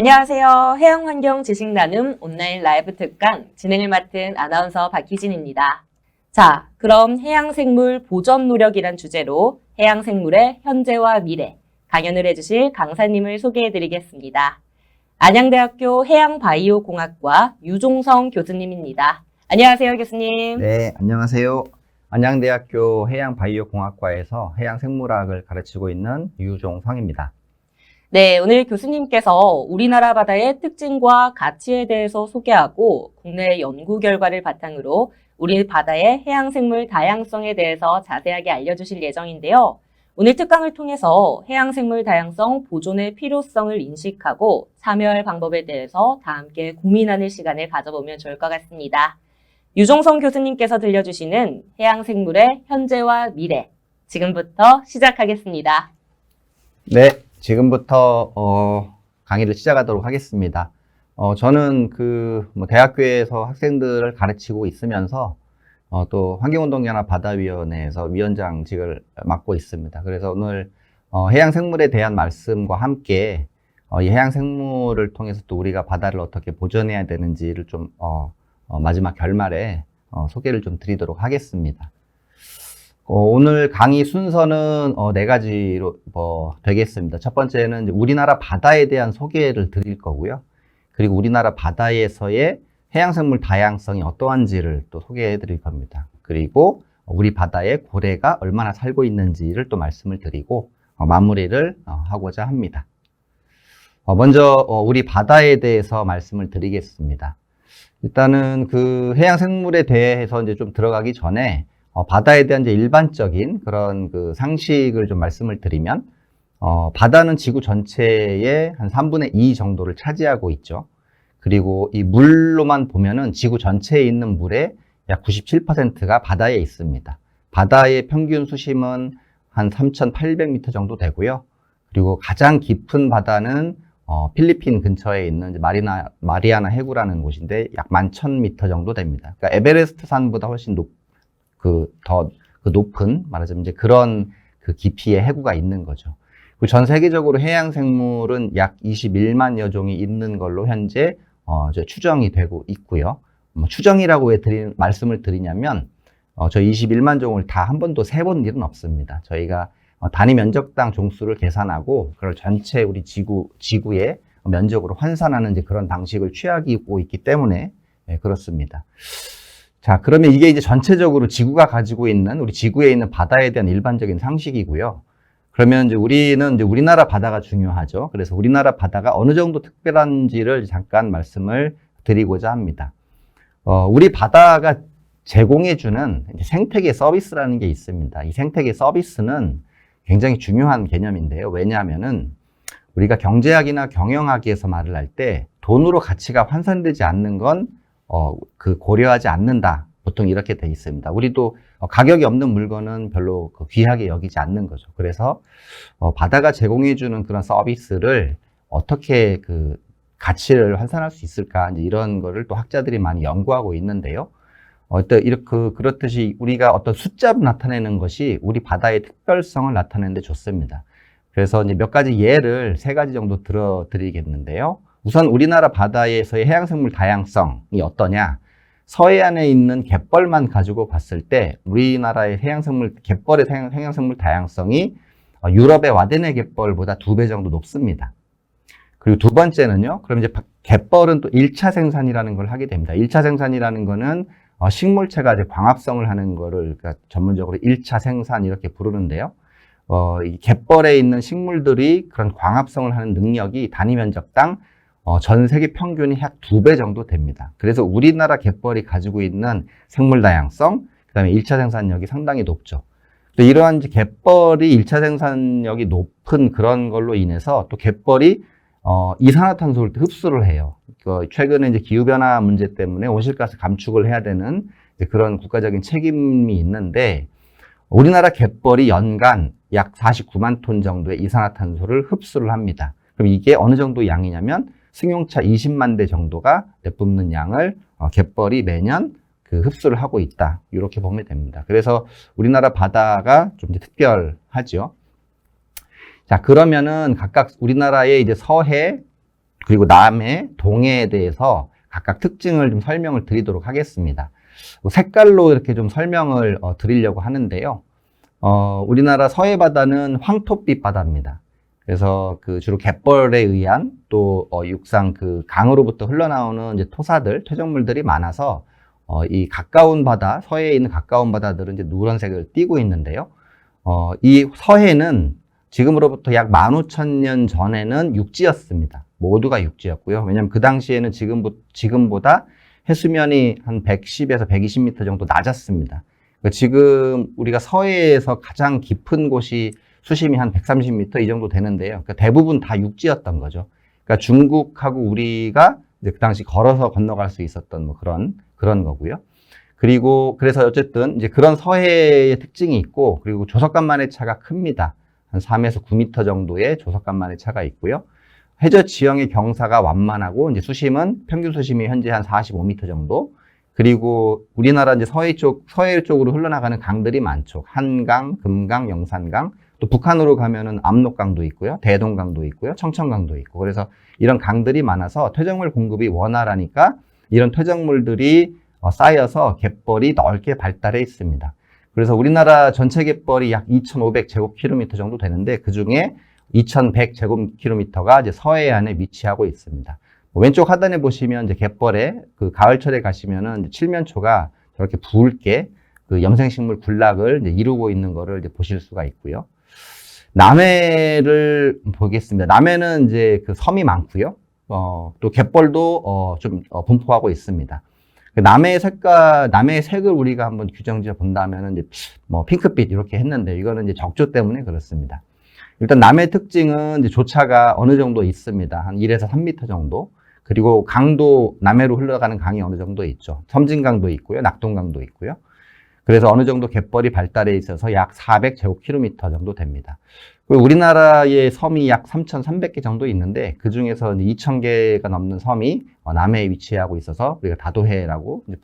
안녕하세요. 해양환경 지식나눔 온라인 라이브 특강 진행을 맡은 아나운서 박희진입니다. 자, 그럼 해양생물 보전 노력이란 주제로 해양생물의 현재와 미래 강연을 해주실 강사님을 소개해드리겠습니다. 안양대학교 해양바이오공학과 유종성 교수님입니다. 안녕하세요, 교수님. 네, 안녕하세요. 안양대학교 해양바이오공학과에서 해양생물학을 가르치고 있는 유종성입니다. 네, 오늘 교수님께서 우리나라 바다의 특징과 가치에 대해서 소개하고 국내 연구 결과를 바탕으로 우리 바다의 해양생물 다양성에 대해서 자세하게 알려주실 예정인데요. 오늘 특강을 통해서 해양생물 다양성 보존의 필요성을 인식하고 참여할 방법에 대해서 다 함께 고민하는 시간을 가져보면 좋을 것 같습니다. 유종성 교수님께서 들려주시는 해양생물의 현재와 미래, 지금부터 시작하겠습니다. 네, 지금부터 강의를 시작하도록 하겠습니다. 저는 대학교에서 학생들을 가르치고 있으면서 또 환경운동연합 바다위원회에서 위원장직을 맡고 있습니다. 그래서 오늘 해양생물에 대한 말씀과 함께 이 해양생물을 통해서 또 우리가 바다를 어떻게 보존해야 되는지를 좀 마지막 결말에 소개를 좀 드리도록 하겠습니다. 오늘 강의 순서는 네 가지로 되겠습니다. 첫 번째는 이제 우리나라 바다에 대한 소개를 드릴 거고요. 그리고 우리나라 바다에서의 해양생물 다양성이 어떠한지를 또 소개해 드릴 겁니다. 그리고 우리 바다에 고래가 얼마나 살고 있는지를 또 말씀을 드리고 마무리를 하고자 합니다. 먼저 우리 바다에 대해서 말씀을 드리겠습니다. 일단은 그 해양생물에 대해서 이제 좀 들어가기 전에 바다에 대한 이제 일반적인 그런 그 상식을 좀 말씀을 드리면, 바다는 지구 전체의 한 3분의 2 정도를 차지하고 있죠. 그리고 이 물로만 보면은 지구 전체에 있는 물의 약 97%가 바다에 있습니다. 바다의 평균 수심은 한 3,800m 정도 되고요. 그리고 가장 깊은 바다는 필리핀 근처에 있는 마리아나 해구라는 곳인데 약 11,000m 정도 됩니다. 그러니까 에베레스트 산보다 훨씬 더 높은, 말하자면 이제 그런 그 깊이의 해구가 있는 거죠. 그리고 전 세계적으로 해양 생물은 약 21만여 종이 있는 걸로 현재 추정이 되고 있고요. 추정이라고 왜 말씀을 드리냐면, 저희 21만 종을 다 한 번도 세본 일은 없습니다. 저희가 단위 면적당 종수를 계산하고 그걸 전체 우리 지구의 면적으로 환산하는 이제 그런 방식을 취하고 있기 때문에 그렇습니다. 자, 그러면 이게 이제 전체적으로 지구가 가지고 있는, 우리 지구에 있는 바다에 대한 일반적인 상식이고요. 그러면 이제 우리는 이제 우리나라 바다가 중요하죠. 그래서 우리나라 바다가 어느 정도 특별한지를 잠깐 말씀을 드리고자 합니다. 우리 바다가 제공해주는 생태계 서비스라는 게 있습니다. 이 생태계 서비스는 굉장히 중요한 개념인데요. 왜냐하면은 우리가 경제학이나 경영학에서 말을 할 때 돈으로 가치가 환산되지 않는 건 고려하지 않는다. 보통 이렇게 돼 있습니다. 우리도 가격이 없는 물건은 별로 귀하게 여기지 않는 거죠. 그래서 바다가 제공해주는 그런 서비스를 어떻게 가치를 환산할 수 있을까, 이제 이런 거를 또 학자들이 많이 연구하고 있는데요. 그렇듯이 우리가 어떤 숫자로 나타내는 것이 우리 바다의 특별성을 나타내는 데 좋습니다. 그래서 이제 몇 가지 예를 3가지 정도 들어드리겠는데요. 우선 우리나라 바다에서의 해양생물 다양성이 어떠냐? 서해안에 있는 갯벌만 가지고 봤을 때 우리나라의 갯벌의 해양생물 다양성이 유럽의 와데네 갯벌보다 2배 정도 높습니다. 그리고 두 번째는요. 그럼 이제 갯벌은 또 1차 생산이라는 걸 하게 됩니다. 1차 생산이라는 거는 식물체가 이제 광합성을 하는 거를 그러니까 전문적으로 1차 생산 이렇게 부르는데요. 이 갯벌에 있는 식물들이 그런 광합성을 하는 능력이 단위 면적당 전 세계 평균이 약 2배 정도 됩니다. 그래서 우리나라 갯벌이 가지고 있는 생물 다양성, 그 다음에 1차 생산력이 상당히 높죠. 또 이러한 갯벌이 1차 생산력이 높은 그런 걸로 인해서 또 갯벌이 이산화탄소를 흡수를 해요. 최근에 이제 기후변화 문제 때문에 온실가스 감축을 해야 되는 그런 국가적인 책임이 있는데, 우리나라 갯벌이 연간 약 49만 톤 정도의 이산화탄소를 흡수를 합니다. 그럼 이게 어느 정도 양이냐면 승용차 20만 대 정도가 내뿜는 양을 갯벌이 매년 흡수를 하고 있다. 이렇게 보면 됩니다. 그래서 우리나라 바다가 좀 특별하죠. 자, 그러면은 각각 우리나라의 이제 서해, 그리고 남해, 동해에 대해서 각각 특징을 좀 설명을 드리도록 하겠습니다. 색깔로 이렇게 좀 설명을 드리려고 하는데요. 우리나라 서해 바다는 황토빛 바다입니다. 그래서 그 주로 갯벌에 의한 또 육상 그 강으로부터 흘러나오는 이제 토사들, 퇴적물들이 많아서 이 가까운 바다, 서해에 있는 가까운 바다들은 이제 누런색을 띠고 있는데요. 이 서해는 지금으로부터 약 15,000년 전에는 육지였습니다. 모두가 육지였고요. 왜냐하면 그 당시에는 지금보다 해수면이 한 110에서 120m 정도 낮았습니다. 지금 우리가 서해에서 가장 깊은 곳이 수심이 한 130m 이 정도 되는데요. 그러니까 대부분 다 육지였던 거죠. 그러니까 중국하고 우리가 이제 그 당시 걸어서 건너갈 수 있었던 뭐 그런 거고요. 그리고 그래서 어쨌든 이제 그런 서해의 특징이 있고, 그리고 조석간만의 차가 큽니다. 한 3에서 9m 정도의 조석간만의 차가 있고요. 해저 지형의 경사가 완만하고, 이제 수심은 평균 수심이 현재 한 45m 정도. 그리고 우리나라 이제 서해 쪽으로 흘러나가는 강들이 많죠. 한강, 금강, 영산강. 또 북한으로 가면은 압록강도 있고요. 대동강도 있고요. 청천강도 있고. 그래서 이런 강들이 많아서 퇴적물 공급이 원활하니까 이런 퇴적물들이 쌓여서 갯벌이 넓게 발달해 있습니다. 그래서 우리나라 전체 갯벌이 약 2,500제곱킬로미터 정도 되는데, 그 중에 2,100제곱킬로미터가 이제 서해안에 위치하고 있습니다. 왼쪽 하단에 보시면 이제 갯벌에 그 가을철에 가시면은 칠면초가 저렇게 붉게 그 염생식물 군락을 이제 이루고 있는 거를 이제 보실 수가 있고요. 남해를 보겠습니다. 남해는 이제 그 섬이 많고요. 또 갯벌도 좀 분포하고 있습니다. 남해의 색을 우리가 한번 규정지어 본다면은 이제 뭐 핑크빛 이렇게 했는데, 이거는 이제 적조 때문에 그렇습니다. 일단 남해의 특징은 이제 조차가 어느 정도 있습니다. 한 1에서 3m 정도. 그리고 강도, 남해로 흘러가는 강이 어느 정도 있죠. 섬진강도 있고요. 낙동강도 있고요. 그래서 어느 정도 갯벌이 발달해 있어서 약 400제곱킬로미터 정도 됩니다. 그리고 우리나라의 섬이 약 3,300개 정도 있는데, 그 중에서 2,000개가 넘는 섬이 남해에 위치하고 있어서 우리가 다도해라고 이제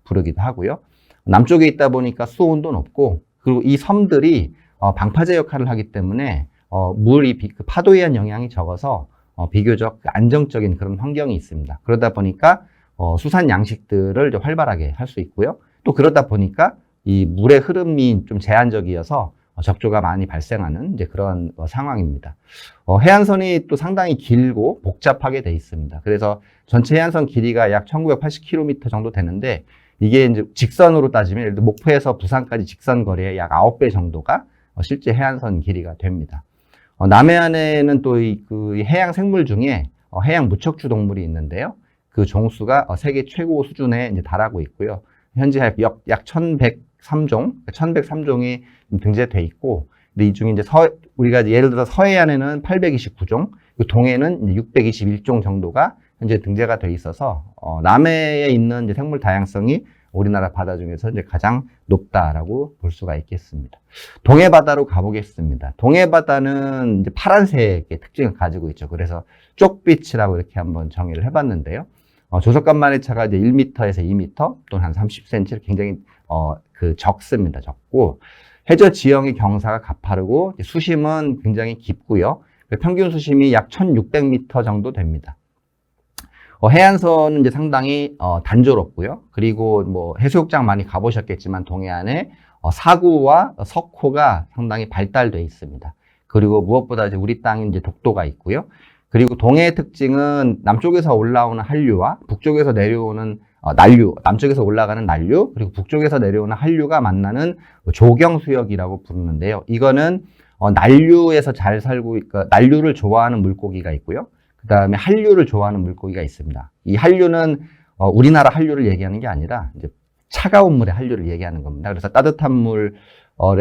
부르기도 하고요. 남쪽에 있다 보니까 수온도 높고, 그리고 이 섬들이 방파제 역할을 하기 때문에 물이 그 파도에 의한 영향이 적어서 비교적 안정적인 그런 환경이 있습니다. 그러다 보니까 수산 양식들을 좀 활발하게 할 수 있고요. 또 그러다 보니까 이 물의 흐름이 좀 제한적이어서 적조가 많이 발생하는 이제 그런 상황입니다. 해안선이 또 상당히 길고 복잡하게 돼 있습니다. 그래서 전체 해안선 길이가 약 1980km 정도 되는데, 이게 이제 직선으로 따지면 예를 들어 목포에서 부산까지 직선 거리의 약 9배 정도가 실제 해안선 길이가 됩니다. 남해안에는 또 그 해양 생물 중에 해양 무척추 동물이 있는데요. 그 종수가 세계 최고 수준에 이제 달하고 있고요. 현재 약 1,103종, 1,103종이 등재되어 있고, 근데 이 중에 이제 우리가 예를 들어 서해안에는 829종, 동해는 621종 정도가 현재 등재가 되어 있어서 남해에 있는 이제 생물 다양성이 우리나라 바다 중에서 이제 가장 높다라고 볼 수가 있겠습니다. 동해 바다로 가보겠습니다. 동해 바다는 이제 파란색의 특징을 가지고 있죠. 그래서 쪽빛이라고 이렇게 한번 정의를 해봤는데요. 조석간만의 차가 이제 1m에서 2m 또는 한 30cm, 굉장히 적습니다. 적고, 해저 지형의 경사가 가파르고 수심은 굉장히 깊고요. 평균 수심이 약 1,600m 정도 됩니다. 해안선은 이제 상당히 단조롭고요. 그리고 뭐 해수욕장 많이 가보셨겠지만 동해안에 사구와 석호가 상당히 발달되어 있습니다. 그리고 무엇보다 이제 우리 땅에 이제 독도가 있고요. 그리고 동해의 특징은 남쪽에서 올라오는 한류와 북쪽에서 내려오는 난류, 남쪽에서 올라가는 난류, 그리고 북쪽에서 내려오는 한류가 만나는 조경수역이라고 부르는데요. 이거는 난류에서 잘 살고, 그러니까 난류를 좋아하는 물고기가 있고요. 그 다음에 한류를 좋아하는 물고기가 있습니다. 이 한류는 우리나라 한류를 얘기하는 게 아니라 이제 차가운 물의 한류를 얘기하는 겁니다. 그래서 따뜻한 물에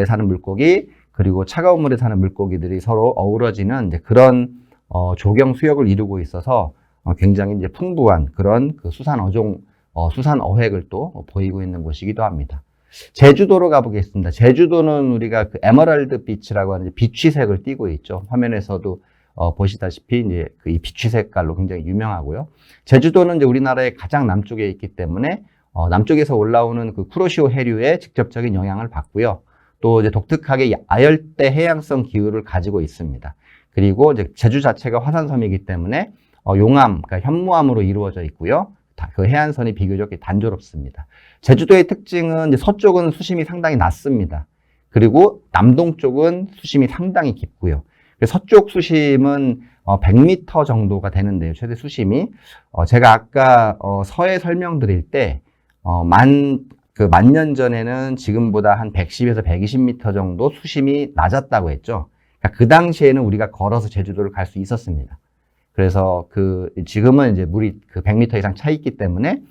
사는 물고기, 그리고 차가운 물에 사는 물고기들이 서로 어우러지는 이제 그런 조경 수역을 이루고 있어서 굉장히 이제 풍부한 그런 그 수산 어획을 또 보이고 있는 곳이기도 합니다. 제주도로 가보겠습니다. 제주도는 우리가 그 에메랄드 빛이라고 하는 비취색을 띠고 있죠. 화면에서도 보시다시피 이제 그 이 비취 색깔로 굉장히 유명하고요. 제주도는 이제 우리나라의 가장 남쪽에 있기 때문에 남쪽에서 올라오는 그 쿠로시오 해류에 직접적인 영향을 받고요. 또 이제 독특하게 아열대 해양성 기후를 가지고 있습니다. 그리고 이제 제주 자체가 화산섬이기 때문에 용암, 그러니까 현무암으로 이루어져 있고요. 그 해안선이 비교적 단조롭습니다. 제주도의 특징은 이제 서쪽은 수심이 상당히 낮습니다. 그리고 남동쪽은 수심이 상당히 깊고요. 서쪽 수심은 100m 정도가 되는데요. 최대 수심이. 제가 아까 서해 설명드릴 때 만 년 전에는 지금보다 한 110에서 120m 정도 수심이 낮았다고 했죠. 그러니까 그 당시에는 우리가 걸어서 제주도를 갈 수 있었습니다. 그래서 지금은 이제 물이 100m 이상 차 있기 때문에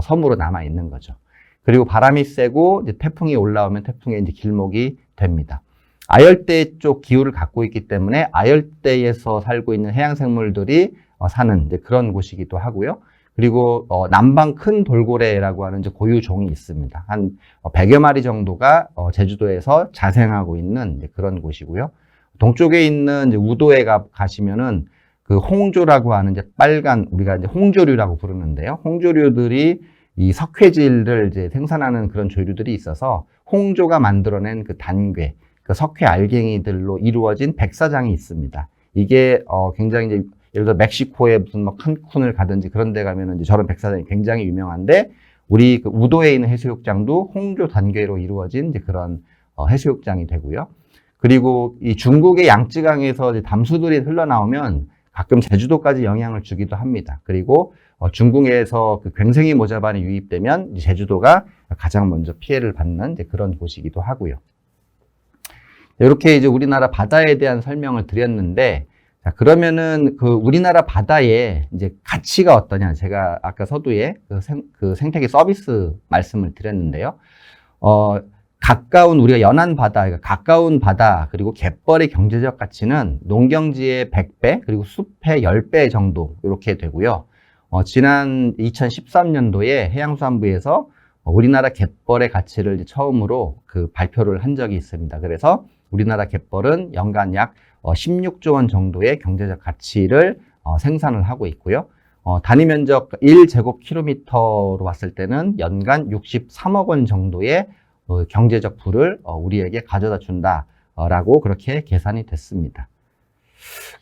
섬으로 남아 있는 거죠. 그리고 바람이 세고 이제 태풍이 올라오면 태풍의 이제 길목이 됩니다. 아열대 쪽 기후를 갖고 있기 때문에 아열대에서 살고 있는 해양 생물들이 사는 이제 그런 곳이기도 하고요. 그리고 남방 큰 돌고래라고 하는 이제 고유 종이 있습니다. 한 100여 마리 정도가 제주도에서 자생하고 있는 이제 그런 곳이고요. 동쪽에 있는 이제 우도에 가시면은 그 홍조라고 하는 이제 빨간, 우리가 이제 홍조류라고 부르는데요. 홍조류들이 이 석회질을 이제 생산하는 그런 조류들이 있어서 홍조가 만들어낸 그 단괴, 그 석회 알갱이들로 이루어진 백사장이 있습니다. 이게 굉장히 이제 예를 들어 멕시코에 무슨 뭐 칸쿤을 가든지 그런 데 가면은 이제 저런 백사장이 굉장히 유명한데, 우리 그 우도에 있는 해수욕장도 홍조 단괴로 이루어진 이제 그런 해수욕장이 되고요. 그리고 이 중국의 양쯔강에서 이제 담수들이 흘러나오면 가끔 제주도까지 영향을 주기도 합니다. 그리고 중국에서 그 굉생이 모자반이 유입되면 제주도가 가장 먼저 피해를 받는 이제 그런 곳이기도 하고요. 이렇게 이제 우리나라 바다에 대한 설명을 드렸는데, 자, 그러면은 그 우리나라 바다의 이제 가치가 어떠냐? 제가 아까 서두에 그 생태계 서비스 말씀을 드렸는데요. 가까운 우리가 연안 바다, 그러니까 가까운 바다, 그리고 갯벌의 경제적 가치는 농경지의 100배, 그리고 숲의 10배 정도 이렇게 되고요. 지난 2013년도에 해양수산부에서 우리나라 갯벌의 가치를 이제 처음으로 그 발표를 한 적이 있습니다. 그래서 우리나라 갯벌은 연간 약 16조 원 정도의 경제적 가치를 생산을 하고 있고요. 단위 면적 1제곱킬로미터로 봤을 때는 연간 63억 원 정도의 경제적 부를 우리에게 가져다 준다라고 그렇게 계산이 됐습니다.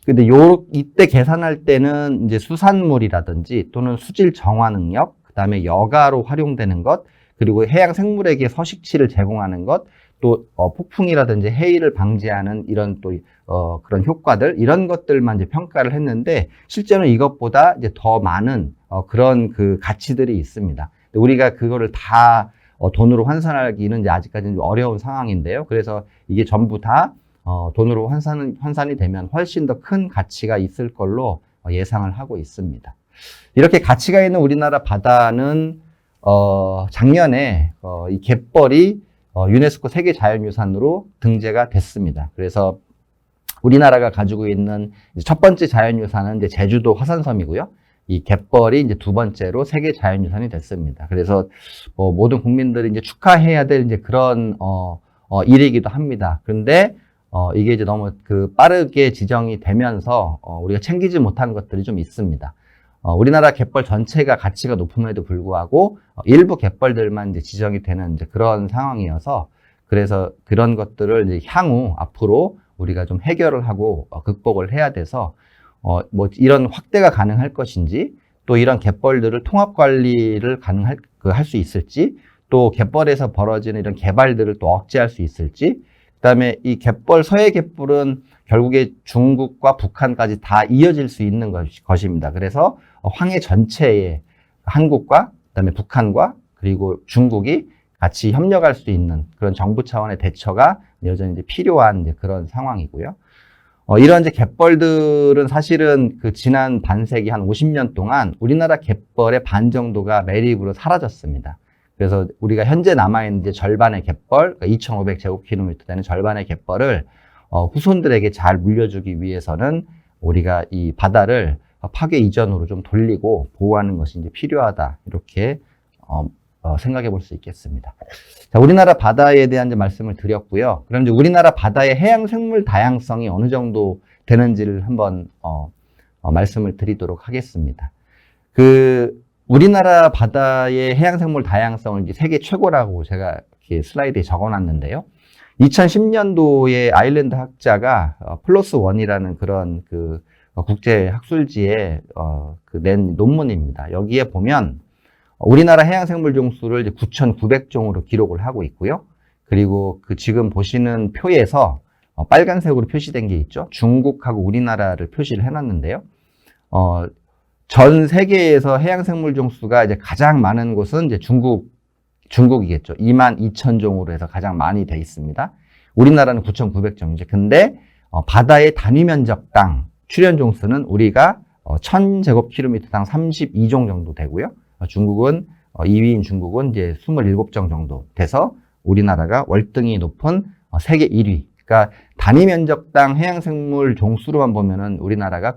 근데 이때 계산할 때는 이제 수산물이라든지 또는 수질 정화 능력, 그다음에 여가로 활용되는 것, 그리고 해양 생물에게 서식지를 제공하는 것, 또 폭풍이라든지 해일을 방지하는 이런 또 그런 효과들, 이런 것들만 이제 평가를 했는데, 실제로는 이것보다 이제 더 많은 그런 그 가치들이 있습니다. 우리가 그거를 다 돈으로 환산하기는 이제 아직까지는 좀 어려운 상황인데요. 그래서 이게 전부 다 돈으로 환산이 되면 훨씬 더 큰 가치가 있을 걸로 예상을 하고 있습니다. 이렇게 가치가 있는 우리나라 바다는 작년에 이 갯벌이 유네스코 세계자연유산으로 등재가 됐습니다. 그래서 우리나라가 가지고 있는 첫 번째 자연유산은 이제 제주도 화산섬이고요. 이 갯벌이 이제 두 번째로 세계 자연유산이 됐습니다. 그래서 모든 국민들이 이제 축하해야 될 이제 그런 일이기도 합니다. 그런데 이게 이제 너무 빠르게 지정이 되면서 우리가 챙기지 못한 것들이 좀 있습니다. 우리나라 갯벌 전체가 가치가 높음에도 불구하고 일부 갯벌들만 이제 지정이 되는 이제 그런 상황이어서, 그래서 그런 것들을 이제 향후 앞으로 우리가 좀 해결을 하고 극복을 해야 돼서 뭐 이런 확대가 가능할 것인지, 또 이런 갯벌들을 통합 관리를 할 수 있을지, 또 갯벌에서 벌어지는 이런 개발들을 또 억제할 수 있을지, 그다음에 이 갯벌, 서해 갯벌은 결국에 중국과 북한까지 다 이어질 수 있는 것입니다. 그래서 황해 전체에 한국과 그다음에 북한과 그리고 중국이 같이 협력할 수 있는 그런 정부 차원의 대처가 여전히 이제 필요한 이제 그런 상황이고요. 이런 이제 갯벌들은 사실은 그 지난 반세기 한 50년 동안 우리나라 갯벌의 반 정도가 매립으로 사라졌습니다. 그래서 우리가 현재 남아있는 이제 절반의 갯벌, 그러니까 2,500제곱킬로미터 되는 절반의 갯벌을 후손들에게 잘 물려주기 위해서는 우리가 이 바다를 파괴 이전으로 좀 돌리고 보호하는 것이 이제 필요하다, 이렇게 생각해 볼 수 있겠습니다. 자, 우리나라 바다에 대한 이제 말씀을 드렸고요. 그럼 이제 우리나라 바다의 해양 생물 다양성이 어느 정도 되는지를 한번 말씀을 드리도록 하겠습니다. 우리나라 바다의 해양 생물 다양성을 이제 세계 최고라고 제가 이렇게 슬라이드에 적어놨는데요. 2010년도에 아일랜드 학자가 플러스 원이라는 그런 국제 학술지에 낸 논문입니다. 여기에 보면 우리나라 해양생물 종수를 이제 9,900종으로 기록을 하고 있고요. 그리고 그 지금 보시는 표에서 빨간색으로 표시된 게 있죠. 중국하고 우리나라를 표시를 해놨는데요. 전 세계에서 해양생물 종수가 이제 가장 많은 곳은 이제 중국이겠죠. 22,000종으로 해서 가장 많이 돼 있습니다. 우리나라는 9,900종이죠. 근데 바다의 단위 면적당 출현 종수는 우리가 1000제곱킬로미터당 32종 정도 되고요. 중국은 2위인 중국은 이제 27종 정도 돼서 우리나라가 월등히 높은 세계 1위. 그러니까 단위 면적당 해양생물 종수로만 보면은 우리나라가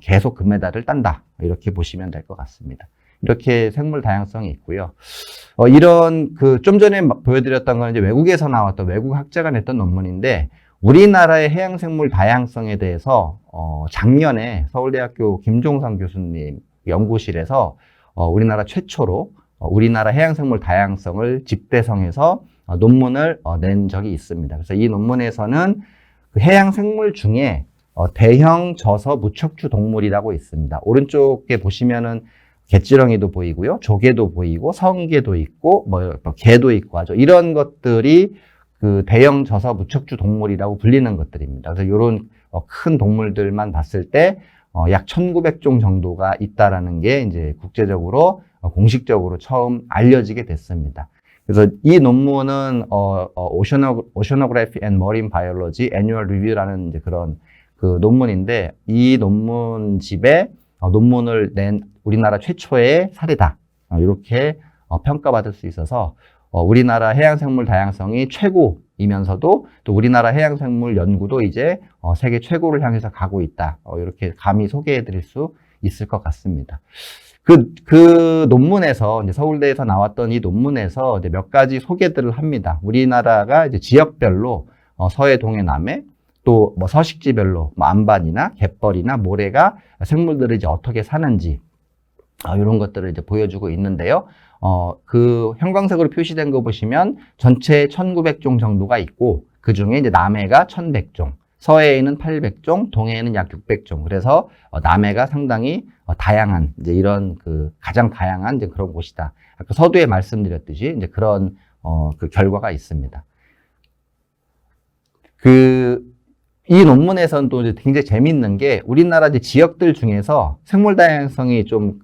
계속 금메달을 딴다. 이렇게 보시면 될 것 같습니다. 이렇게 생물 다양성이 있고요. 이런 좀 전에 보여드렸던 건 이제 외국에서 나왔던 외국 학자가 냈던 논문인데 우리나라의 해양생물 다양성에 대해서 작년에 서울대학교 김종상 교수님 연구실에서 우리나라 최초로 우리나라 해양생물 다양성을 집대성해서 논문을 낸 적이 있습니다. 그래서 이 논문에서는 그 해양생물 중에 대형 저서 무척추 동물이라고 있습니다. 오른쪽에 보시면은 갯지렁이도 보이고요, 조개도 보이고, 성게도 있고, 개도 있고 하죠. 이런 것들이 그 대형 저서 무척추 동물이라고 불리는 것들입니다. 그래서 이런 큰 동물들만 봤을 때 약 1,900종 정도가 있다라는 게 이제 국제적으로 공식적으로 처음 알려지게 됐습니다. 그래서 이 논문은 Oceanography and Marine Biology Annual Review라는 이제 그런 그 논문인데 이 논문집에 논문을 낸 우리나라 최초의 사례다. 이렇게 평가받을 수 있어서 우리나라 해양생물 다양성이 최고이면서도 또 우리나라 해양생물 연구도 이제 세계 최고를 향해서 가고 있다. 이렇게 감히 소개해 드릴 수 있을 것 같습니다. 그 논문에서 이제 서울대에서 나왔던 이 논문에서 이제 몇 가지 소개들을 합니다. 우리나라가 이제 지역별로 서해, 동해, 남해 또 서식지별로 안반이나 갯벌이나 모래가 생물들이 이제 어떻게 사는지 이런 것들을 이제 보여주고 있는데요. 그 형광색으로 표시된 거 보시면 전체 1,900종 정도가 있고 그 중에 이제 남해가 1,100종, 서해에는 800종, 동해에는 약 600종. 그래서 남해가 상당히 다양한 이제 이런 가장 다양한 이제 그런 곳이다. 아까 서두에 말씀드렸듯이 이제 그런 그 결과가 있습니다. 이 논문에서는 또 이제 굉장히 재밌는 게 우리나라 이제 지역들 중에서 생물 다양성이 좀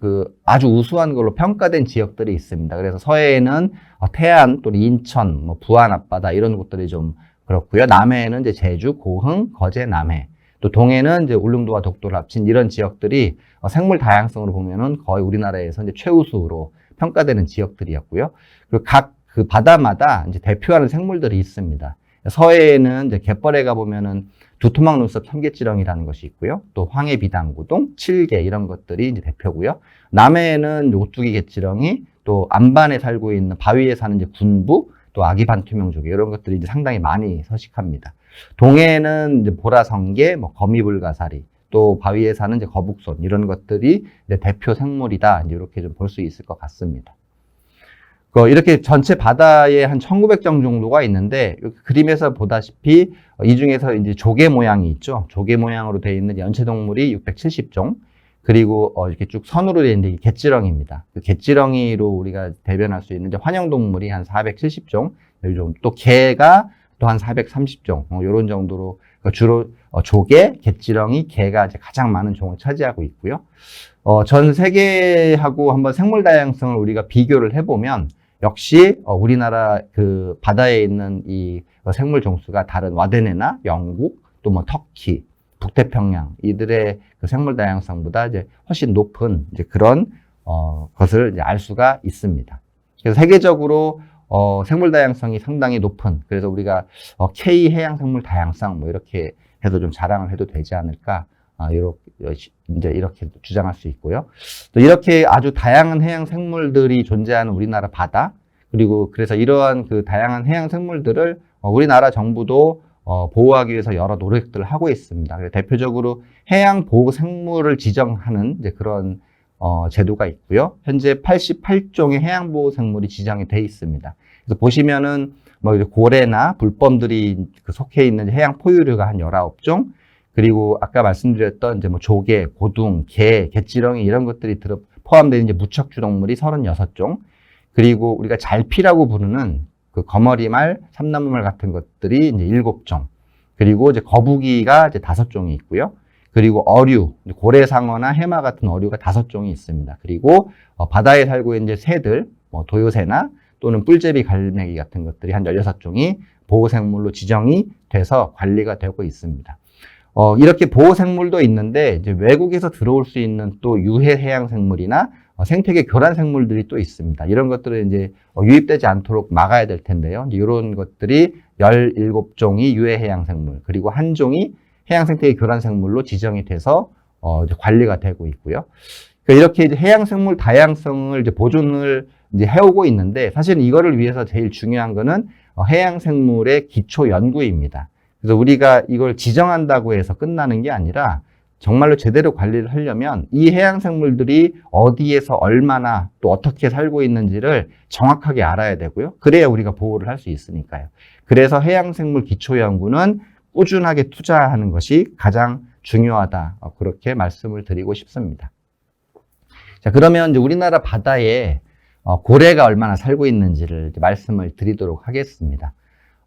아주 우수한 걸로 평가된 지역들이 있습니다. 그래서 서해에는 태안, 또 인천, 부안 앞바다 이런 곳들이 좀 그렇고요. 남해에는 이제 제주, 고흥, 거제, 남해. 또 동해는 이제 울릉도와 독도를 합친 이런 지역들이 생물 다양성으로 보면은 거의 우리나라에서 이제 최우수로 평가되는 지역들이었고요. 그리고 각 그 바다마다 이제 대표하는 생물들이 있습니다. 서해에는 이제 갯벌에 가보면은 두토막 눈썹 삼계지렁이라는 것이 있고요. 또 황해 비단구동, 칠개 이런 것들이 이제 대표고요. 남해에는 오뚜기 갯지렁이, 또 안반에 살고 있는 바위에 사는 이제 군부, 또 아기 반투명조개 이런 것들이 이제 상당히 많이 서식합니다. 동해에는 이제 보라성게, 거미불가사리, 또 바위에 사는 이제 거북손 이런 것들이 이제 대표 생물이다. 이제 이렇게 좀 볼 수 있을 것 같습니다. 이렇게 전체 바다에 한 1,900종 정도가 있는데, 그림에서 보다시피, 이 중에서 이제 조개 모양이 있죠. 조개 모양으로 되어 있는 연체동물이 670종, 그리고 이렇게 쭉 선으로 되어 있는 게 갯지렁이입니다. 갯지렁이로 우리가 대변할 수 있는 이제 환영동물이 한 470종, 또 개가 또 한 430종, 이런 정도로, 주로 조개, 갯지렁이, 개가 이제 가장 많은 종을 차지하고 있고요. 전 세계하고 한번 생물 다양성을 우리가 비교를 해보면, 역시 우리나라 그 바다에 있는 이 생물 종수가 다른 와데네나 영국 또 터키, 북태평양 이들의 그 생물 다양성보다 이제 훨씬 높은 이제 그런 것을 이제 알 수가 있습니다. 그래서 세계적으로 생물 다양성이 상당히 높은, 그래서 우리가 K 해양 생물 다양성 이렇게 해도 좀 자랑을 해도 되지 않을까, 이렇게 주장할 수 있고요. 또 이렇게 아주 다양한 해양 생물들이 존재하는 우리나라 바다, 그리고 그래서 이러한 그 다양한 해양 생물들을 우리나라 정부도 보호하기 위해서 여러 노력들을 하고 있습니다. 대표적으로 해양 보호 생물을 지정하는 이제 그런 제도가 있고요. 현재 88종의 해양 보호 생물이 지정이 돼 있습니다. 그래서 보시면은 고래나 불범들이 속해 있는 해양 포유류가 한 19종, 그리고 아까 말씀드렸던 이제 뭐 조개, 고둥, 게, 갯지렁이 이런 것들이 포함된 이제 무척추동물이 36종, 그리고 우리가 잘피라고 부르는 그 거머리말, 삼나무말 같은 것들이 이제 7종, 그리고 이제 거북이가 이제 5종이 있고요. 그리고 어류, 고래상어나 해마 같은 어류가 5종이 있습니다. 그리고 바다에 살고 있는 이제 새들, 뭐 도요새나 또는 뿔제비 갈매기 같은 것들이 한 16종이 보호생물로 지정이 돼서 관리가 되고 있습니다. 이렇게 보호생물도 있는데 이제 외국에서 들어올 수 있는 또 유해 해양생물이나 생태계 교란 생물들이 또 있습니다. 이런 것들은 이제 유입되지 않도록 막아야 될 텐데요. 이제 이런 것들이 17종이 유해 해양생물, 그리고 한 종이 해양생태계 교란생물로 지정이 돼서 이제 관리가 되고 있고요. 그러니까 이렇게 이제 해양생물 다양성을 이제 보존을 이제 해오고 있는데, 사실 이거를 위해서 제일 중요한 거는 해양생물의 기초 연구입니다. 그래서 우리가 이걸 지정한다고 해서 끝나는 게 아니라 정말로 제대로 관리를 하려면 이 해양생물들이 어디에서 얼마나 또 어떻게 살고 있는지를 정확하게 알아야 되고요. 그래야 우리가 보호를 할 수 있으니까요. 그래서 해양생물 기초연구는 꾸준하게 투자하는 것이 가장 중요하다. 그렇게 말씀을 드리고 싶습니다. 자, 그러면 이제 우리나라 바다에 고래가 얼마나 살고 있는지를 말씀을 드리도록 하겠습니다.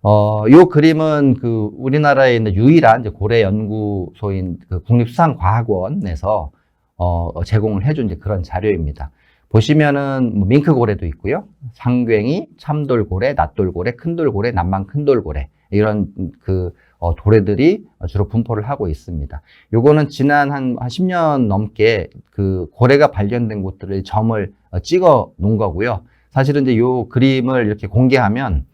요 그림은 그 우리나라에 있는 유일한 이제 고래 연구소인 그 국립수산과학원에서 제공을 해준 이제 그런 자료입니다. 보시면은 뭐 밍크고래도 있고요, 상괭이, 참돌고래, 낫돌고래, 큰돌고래, 남방 큰돌고래 이런 그 고래들이 주로 분포를 하고 있습니다. 요거는 지난 한 10년 넘게 그 고래가 발견된 곳들을 점을 찍어 놓은 거고요. 사실은 이제 요 그림을 이렇게 공개하면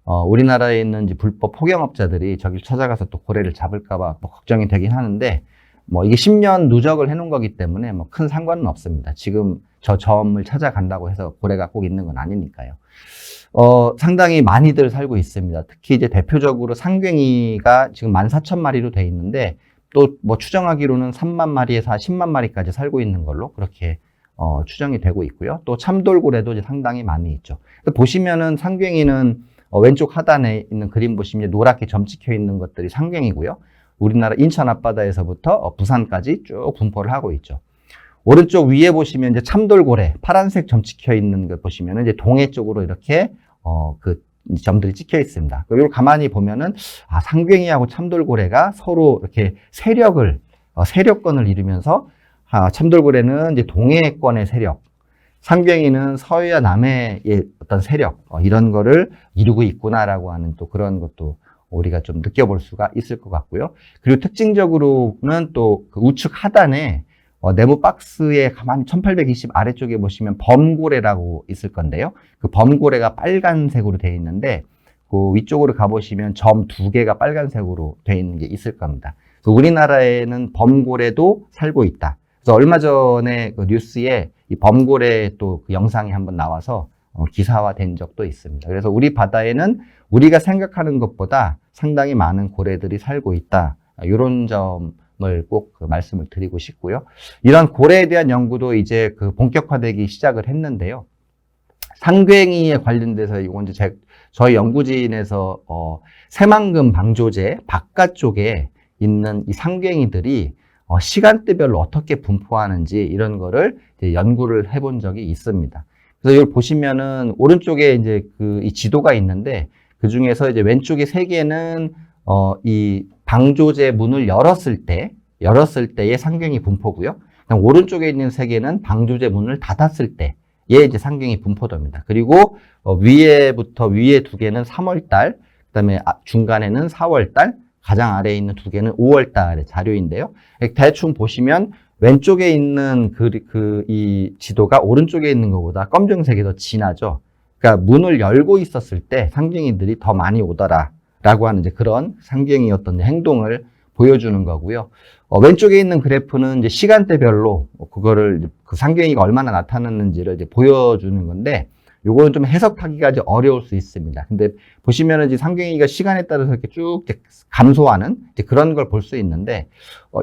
우리나라에 있는 이제 불법 포경업자들이 저길 찾아가서 또 고래를 잡을까봐 뭐 걱정이 되긴 하는데, 뭐 이게 10년 누적을 해놓은 거기 때문에 뭐 큰 상관은 없습니다. 지금 저 점을 찾아간다고 해서 고래가 꼭 있는 건 아니니까요. 상당히 많이들 살고 있습니다. 특히 이제 대표적으로 상괭이가 지금 14,000마리로 돼 있는데, 또 뭐 추정하기로는 3만 마리에서 10만 마리까지 살고 있는 걸로 그렇게 추정이 되고 있고요. 또 참돌고래도 이제 상당히 많이 있죠. 보시면은 상괭이는 왼쪽 하단에 있는 그림 보시면 노랗게 점 찍혀 있는 것들이 상괭이고요. 우리나라 인천 앞바다에서부터 부산까지 쭉 분포를 하고 있죠. 오른쪽 위에 보시면 이제 참돌고래, 파란색 점 찍혀 있는 거 보시면 이제 동해 쪽으로 이렇게 그 점들이 찍혀 있습니다. 이걸 가만히 보면은 상괭이하고 참돌고래가 서로 이렇게 세력권을 이루면서 참돌고래는 이제 동해권의 세력, 상괭이는 서해와 남해의 어떤 세력, 이런 거를 이루고 있구나라고 하는 또 그런 것도 우리가 좀 느껴볼 수가 있을 것 같고요. 그리고 특징적으로는 또 그 우측 하단에 네모 박스에 가만히 1820 아래쪽에 보시면 범고래라고 있을 건데요. 그 범고래가 빨간색으로 되어 있는데, 그 위쪽으로 가보시면 점 2개가 빨간색으로 되어 있는 게 있을 겁니다. 우리나라에는 범고래도 살고 있다. 그래서 얼마 전에 그 뉴스에 이 범고래 또 그 영상이 한번 나와서 기사화된 적도 있습니다. 그래서 우리 바다에는 우리가 생각하는 것보다 상당히 많은 고래들이 살고 있다. 이런 점을 꼭 말씀을 드리고 싶고요. 이런 고래에 대한 연구도 이제 그 본격화되기 시작을 했는데요. 상괭이에 관련돼서 이건 이제 저희 연구진에서 새만금 방조제 바깥쪽에 있는 이 상괭이들이 시간대별로 어떻게 분포하는지 이런 거를 이제 연구를 해본 적이 있습니다. 그래서 이걸 보시면은 오른쪽에 이제 이 지도가 있는데, 그 중에서 이제 왼쪽에 3개는 이 방조제 문을 열었을 때의 상괭이 분포고요. 오른쪽에 있는 3개는 방조제 문을 닫았을 때의 이제 상괭이 분포도입니다. 그리고 위에 2개는 3월달, 그다음에 중간에는 4월달, 가장 아래에 있는 2개는 5월달의 자료인데요. 대충 보시면 왼쪽에 있는 이 지도가 오른쪽에 있는 것보다 검정색이 더 진하죠. 그러니까 문을 열고 있었을 때 상괭이들이 더 많이 오더라라고 하는 이제 그런 상괭이 어떤 행동을 보여주는 거고요. 왼쪽에 있는 그래프는 이제 시간대별로 그거를 그 상괭이가 얼마나 나타났는지를 이제 보여주는 건데, 요거는 좀 해석하기가 아주 어려울 수 있습니다. 근데 보시면은 이제 상괭이가 시간에 따라서 이렇게 쭉 감소하는 이제 그런 걸 볼 수 있는데,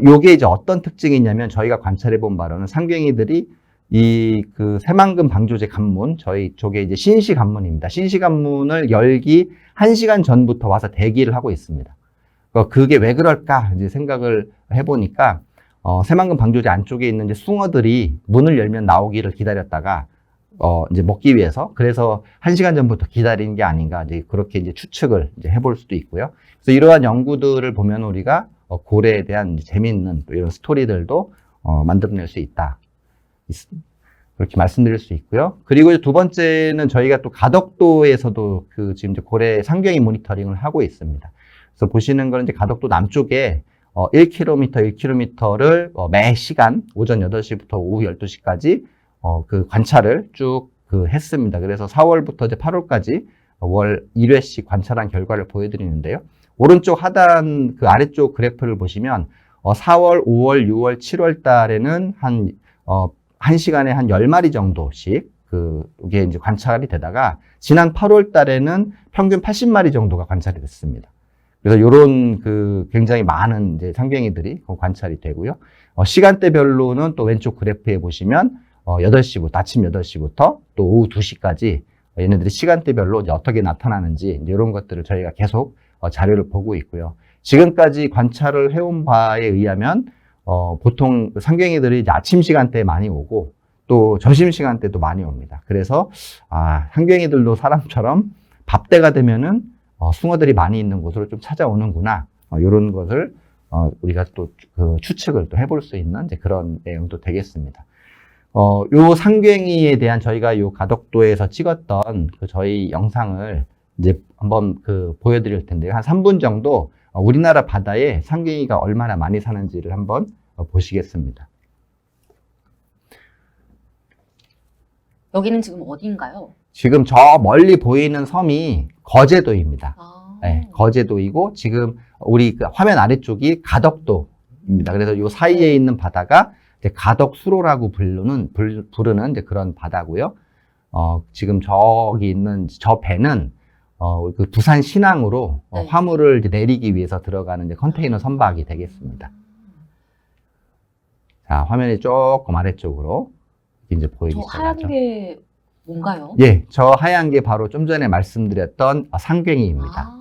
요게 이제 어떤 특징이 있냐면, 저희가 관찰해 본 바로는 상괭이들이 이 그 새만금 방조제 관문, 저희 쪽에 이제 신시 관문입니다. 신시 관문을 열기 1시간 전부터 와서 대기를 하고 있습니다. 그게 왜 그럴까 이제 생각을 해보니까 새만금 방조제 안쪽에 있는 이제 숭어들이 문을 열면 나오기를 기다렸다가 이제 먹기 위해서 그래서 1시간 전부터 기다리는 게 아닌가 이제 그렇게 이제 추측을 이제 해볼 수도 있고요. 그래서 이러한 연구들을 보면 우리가 고래에 대한 재미있는 또 이런 스토리들도 만들어낼 수 있다. 그렇게 말씀드릴 수 있고요. 그리고 두 번째는 저희가 또 가덕도에서도 그 지금 이제 고래 상경이 모니터링을 하고 있습니다. 그래서 보시는 거는 이제 가덕도 남쪽에 1km, 1km를 매 시간 오전 8시부터 오후 12시까지 그 관찰을 쭉 했습니다. 그래서 4월부터 이제 8월까지 월 1회씩 관찰한 결과를 보여드리는데요. 오른쪽 하단 그 아래쪽 그래프를 보시면 4월, 5월, 6월, 7월 달에는 한 시간에 한 10마리 정도씩 그게 이제 관찰이 되다가 지난 8월 달에는 평균 80마리 정도가 관찰이 됐습니다. 그래서 요런 굉장히 많은 이제 상갱이들이 관찰이 되고요. 시간대별로는 또 왼쪽 그래프에 보시면 8시부터 아침 8시부터 또 오후 2시까지 얘네들이 시간대별로 이제 어떻게 나타나는지 이제 이런 것들을 저희가 계속 자료를 보고 있고요. 지금까지 관찰을 해온 바에 의하면 보통 상갱이들이 이제 아침 시간대에 많이 오고 또 점심 시간대도 많이 옵니다. 그래서 상갱이들도 사람처럼 밥때가 되면은 숭어들이 많이 있는 곳으로 좀 찾아오는구나. 이런 것을 우리가 또 추측을 또 해볼 수 있는 이제 그런 내용도 되겠습니다. 요 상갱이에 대한 저희가 요 가덕도에서 찍었던 저희 영상을 이제 한번 보여드릴 텐데요. 한 3분 정도 우리나라 바다에 상갱이가 얼마나 많이 사는지를 한번 보시겠습니다. 여기는 지금 어디인가요? 지금 저 멀리 보이는 섬이 거제도입니다. 네, 거제도이고 지금 우리 화면 아래쪽이 가덕도입니다. 그래서 이 사이에 있는 바다가 이제 가덕수로라고 부르는 이제 그런 바다고요. 지금 저기 있는 저 배는 그 부산 신항으로 네. 화물을 이제 내리기 위해서 들어가는 이제 컨테이너 선박이 되겠습니다. 자, 화면이 조금 아래쪽으로 이제 보이기 저 시작하죠. 하얀 게 뭔가요? 예, 저 하얀 게 바로 좀 전에 말씀드렸던 상갱이입니다.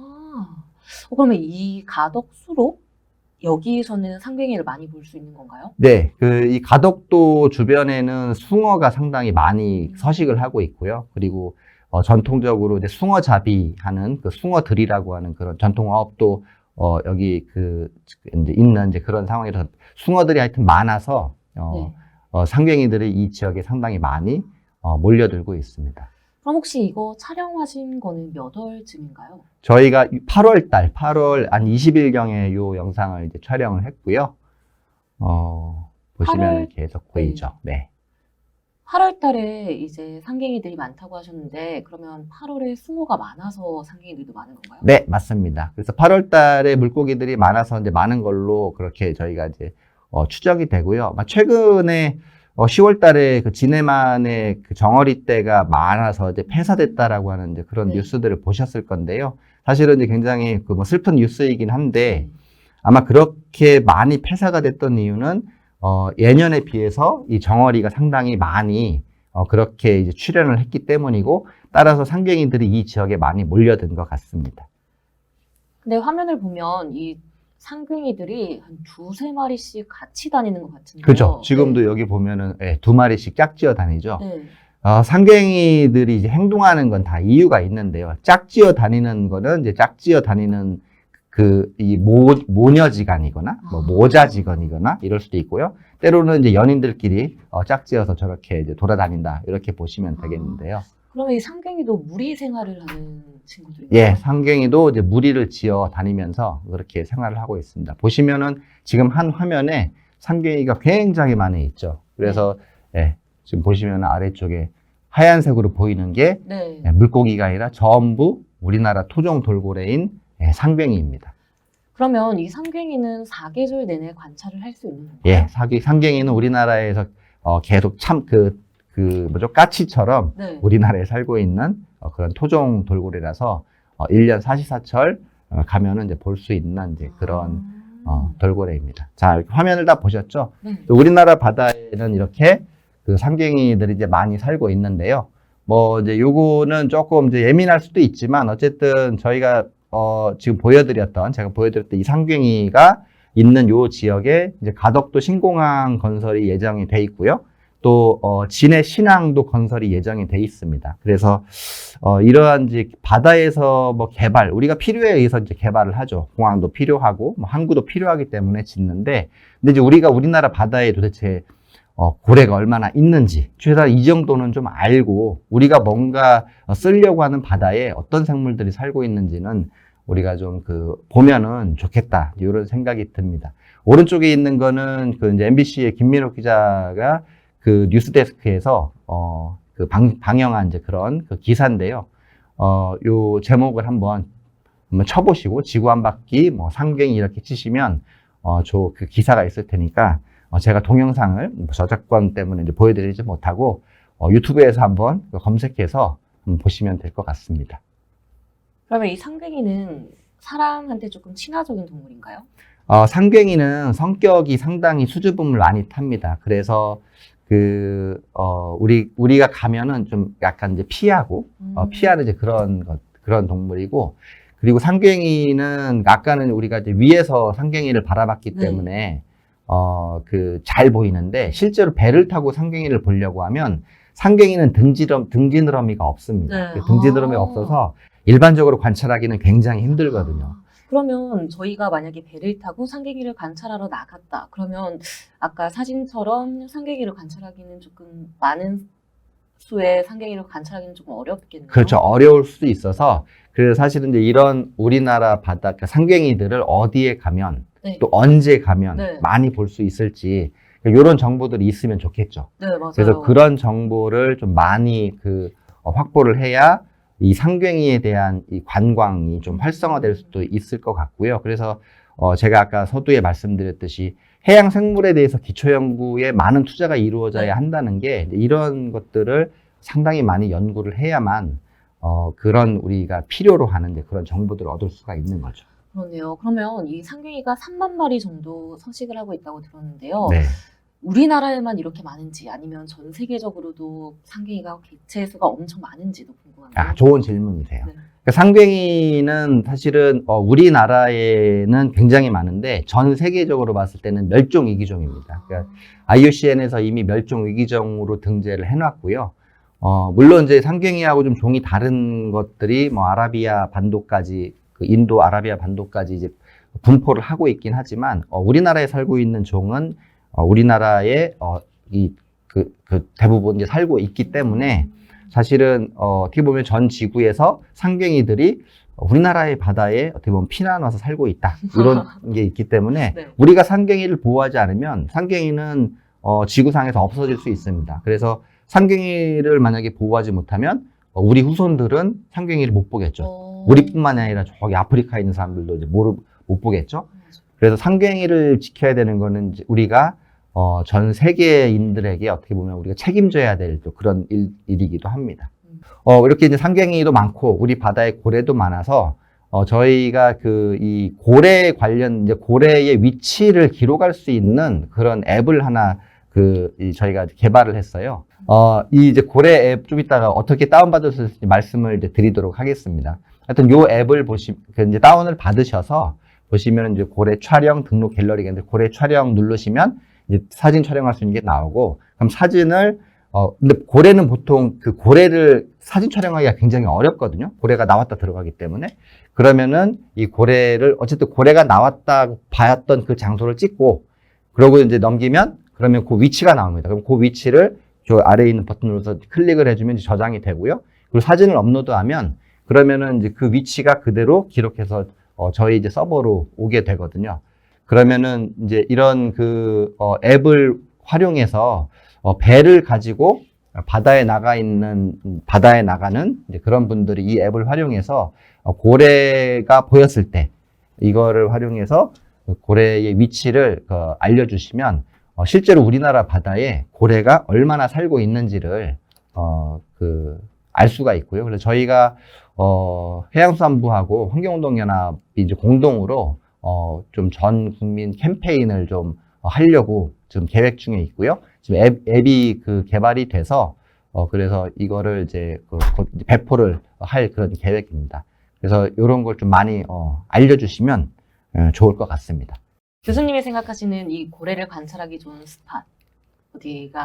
그러면 이 가덕수로 여기서는 상갱이를 많이 볼 수 있는 건가요? 네, 이 가덕도 주변에는 숭어가 상당히 많이 서식을 하고 있고요. 그리고 전통적으로 이제 숭어잡이 하는 숭어들이라고 하는 그런 전통어업도 여기 이제 있는 이제 그런 상황이라서 숭어들이 하여튼 많아서 네. 상갱이들이 이 지역에 상당히 많이 몰려들고 있습니다. 그럼 혹시 이거 촬영하신 거는 몇 월쯤인가요? 저희가 8월 한 20일경에 이 영상을 이제 촬영을 했고요. 보시면 8월? 계속 보이죠. 네. 8월 달에 이제 상갱이들이 많다고 하셨는데 그러면 8월에 숭어가 많아서 상갱이들도 많은 건가요? 네, 맞습니다. 그래서 8월 달에 물고기들이 많아서 이제 많은 걸로 그렇게 저희가 이제 추정이 되고요. 최근에 10월 달에 진해만의 정어리 떼가 많아서 이제 폐사됐다라고 하는 이제 그런 네. 뉴스들을 보셨을 건데요. 사실은 이제 굉장히 슬픈 뉴스이긴 한데 아마 그렇게 많이 폐사가 됐던 이유는 예년에 비해서 이 정어리가 상당히 많이 그렇게 이제 출현을 했기 때문이고 따라서 상갱이들이 이 지역에 많이 몰려든 것 같습니다. 근데 화면을 보면 이 상갱이들이 한 두세 마리씩 같이 다니는 것 같은데요. 그죠? 지금도 네. 여기 보면은 두 마리씩 짝지어 다니죠. 네. 상갱이들이 이제 행동하는 건 다 이유가 있는데요. 짝지어 다니는 거는 이제 짝지어 다니는 이 모녀지간이거나 뭐 모자지간이거나 이럴 수도 있고요. 때로는 이제 연인들끼리 짝지어서 저렇게 이제 돌아다닌다 이렇게 보시면 되겠는데요. 그러면 이 상갱이도 무리 생활을 하는 친구들인가요? 예, 상갱이도 이제 무리를 지어 다니면서 그렇게 생활을 하고 있습니다. 보시면은 지금 한 화면에 상갱이가 굉장히 많이 있죠. 그래서 예, 지금 보시면 아래쪽에 하얀색으로 보이는 게 네. 물고기가 아니라 전부 우리나라 토종 돌고래인 상갱이입니다. 그러면 이 상갱이는 사계절 내내 관찰을 할 수 있는 건가요? 예, 상갱이는 우리나라에서 계속 까치처럼 네. 우리나라에 살고 있는 그런 토종 돌고래라서 1년 사시사철 가면은 이제 볼 수 있는 이제 그런 돌고래입니다. 자, 이렇게 화면을 다 보셨죠? 네. 우리나라 바다에는 이렇게 상갱이들이 이제 많이 살고 있는데요. 이제 요거는 조금 이제 예민할 수도 있지만 어쨌든 저희가 지금 제가 보여드렸던 이 상괭이가 있는 요 지역에 이제 가덕도 신공항 건설이 예정이 돼 있고요. 또 진해 신항도 건설이 예정이 돼 있습니다. 그래서 이러한 이제 바다에서 뭐 개발, 우리가 필요에 의해서 이제 개발을 하죠. 공항도 필요하고 뭐 항구도 필요하기 때문에 짓는데, 근데 이제 우리가 우리나라 바다에 도대체 고래가 얼마나 있는지 최소한 이 정도는 좀 알고, 우리가 뭔가 쓰려고 하는 바다에 어떤 생물들이 살고 있는지는 우리가 좀 보면은 좋겠다, 이런 생각이 듭니다. 오른쪽에 있는 거는 그 이제 MBC의 김민욱 기자가 그 뉴스데스크에서 방영한 이제 그런 그 기사인데요. 요 제목을 한번 쳐보시고 지구 한 바퀴 뭐 상괭이 이렇게 치시면 그 기사가 있을 테니까, 제가 동영상을 저작권 때문에 이제 보여드리지 못하고 유튜브에서 한번 검색해서 보시면 될 것 같습니다. 그러면 이 상괭이는 사람한테 조금 친화적인 동물인가요? 상괭이는 성격이 상당히 수줍음을 많이 탑니다. 그래서 우리가 가면은 좀 약간 이제 피하고, 피하는 이제 그런 동물이고, 그리고 상괭이는 아까는 우리가 이제 위에서 상괭이를 바라봤기 네. 때문에, 잘 보이는데, 실제로 배를 타고 상괭이를 보려고 하면, 상괭이는 등지느러미가 없습니다. 네. 등지느러미가 없어서 일반적으로 관찰하기는 굉장히 힘들거든요. 그러면 저희가 만약에 배를 타고 상괭이를 관찰하러 나갔다. 그러면 아까 사진처럼 상괭이를 관찰하기는 조금 많은 수의 상괭이를 관찰하기는 조금 어렵겠네요. 그렇죠. 어려울 수도 있어서, 그래서 사실은 이제 이런 우리나라 바다, 그러니까 상괭이들을 어디에 가면, 네. 또 언제 가면 네. 많이 볼 수 있을지, 이런 정보들이 있으면 좋겠죠. 네, 맞아요. 그래서 그런 정보를 좀 많이 확보를 해야 이 상괭이에 대한 이 관광이 좀 활성화될 수도 있을 것 같고요. 그래서 제가 아까 서두에 말씀드렸듯이 해양 생물에 대해서 기초 연구에 많은 투자가 이루어져야 네. 한다는 게, 이런 것들을 상당히 많이 연구를 해야만 그런 우리가 필요로 하는 그런 정보들을 얻을 수가 있는 거죠. 그러네요. 그러면 이 상괭이가 3만 마리 정도 서식을 하고 있다고 들었는데요. 네. 우리나라에만 이렇게 많은지 아니면 전 세계적으로도 상괭이가 개체 수가 엄청 많은지도 궁금합니다. 좋은 질문이세요. 네. 그러니까 상괭이는 사실은 우리나라에는 굉장히 많은데 전 세계적으로 봤을 때는 멸종위기종입니다. 그러니까 IUCN에서 이미 멸종위기종으로 등재를 해놨고요. 물론 이제 상괭이하고 좀 종이 다른 것들이 뭐 아라비아 반도까지, 인도 아라비아 반도까지 이제 분포를 하고 있긴 하지만, 우리나라에 살고 있는 종은 우리나라에 대부분 이제 살고 있기 때문에, 사실은 어떻게 보면 전 지구에서 상괭이들이 우리나라의 바다에 어떻게 보면 피난 와서 살고 있다, 이런 게 있기 때문에 네. 우리가 상괭이를 보호하지 않으면 상괭이는 지구상에서 없어질 수 있습니다. 그래서 상괭이를 만약에 보호하지 못하면 우리 후손들은 상괭이를 못 보겠죠. 우리뿐만 아니라 저기 아프리카에 있는 사람들도 이제 못 보겠죠. 그래서 상괭이를 지켜야 되는 거는 이제 우리가 전 세계인들에게 어떻게 보면 우리가 책임져야 될 또 그런 일이기도 합니다. 이렇게 이제 상괭이도 많고 우리 바다에 고래도 많아서 저희가 이 고래 관련 이제 고래의 위치를 기록할 수 있는 그런 앱을 하나 저희가 개발을 했어요. 이 이제 고래 앱 좀 이따가 어떻게 다운받을 수 있을지 말씀을 이제 드리도록 하겠습니다. 하여튼 요 앱을 이제 다운을 받으셔서 보시면 이제 고래 촬영 등록 갤러리가 있는데, 고래 촬영 누르시면 이제 사진 촬영할 수 있는 게 나오고, 그럼 사진을 근데 고래는 보통 고래를 사진 촬영하기가 굉장히 어렵거든요. 고래가 나왔다 들어가기 때문에. 그러면은 이 고래를 어쨌든 고래가 나왔다고 봤던 그 장소를 찍고, 그러고 이제 넘기면 그러면 그 위치가 나옵니다. 그럼 그 위치를 저 아래에 있는 버튼 눌러서 클릭을 해주면 이제 저장이 되고요. 그리고 사진을 업로드하면 그러면은 이제 그 위치가 그대로 기록해서 저희 이제 서버로 오게 되거든요. 그러면은 이제 이런 앱을 활용해서 배를 가지고 바다에 나가는 이제 그런 분들이 이 앱을 활용해서 고래가 보였을 때 이거를 활용해서 고래의 위치를 알려주시면 실제로 우리나라 바다에 고래가 얼마나 살고 있는지를 알 수가 있고요. 그래서 저희가 해양수산부하고 환경운동연합이 이제 공동으로 좀 전 국민 캠페인을 좀 하려고 지금 계획 중에 있고요. 지금 앱이 개발이 돼서 그래서 이거를 이제 배포를 할 그런 계획입니다. 그래서 이런 걸 좀 많이 알려주시면 좋을 것 같습니다. 교수님이 생각하시는 이 고래를 관찰하기 좋은 스팟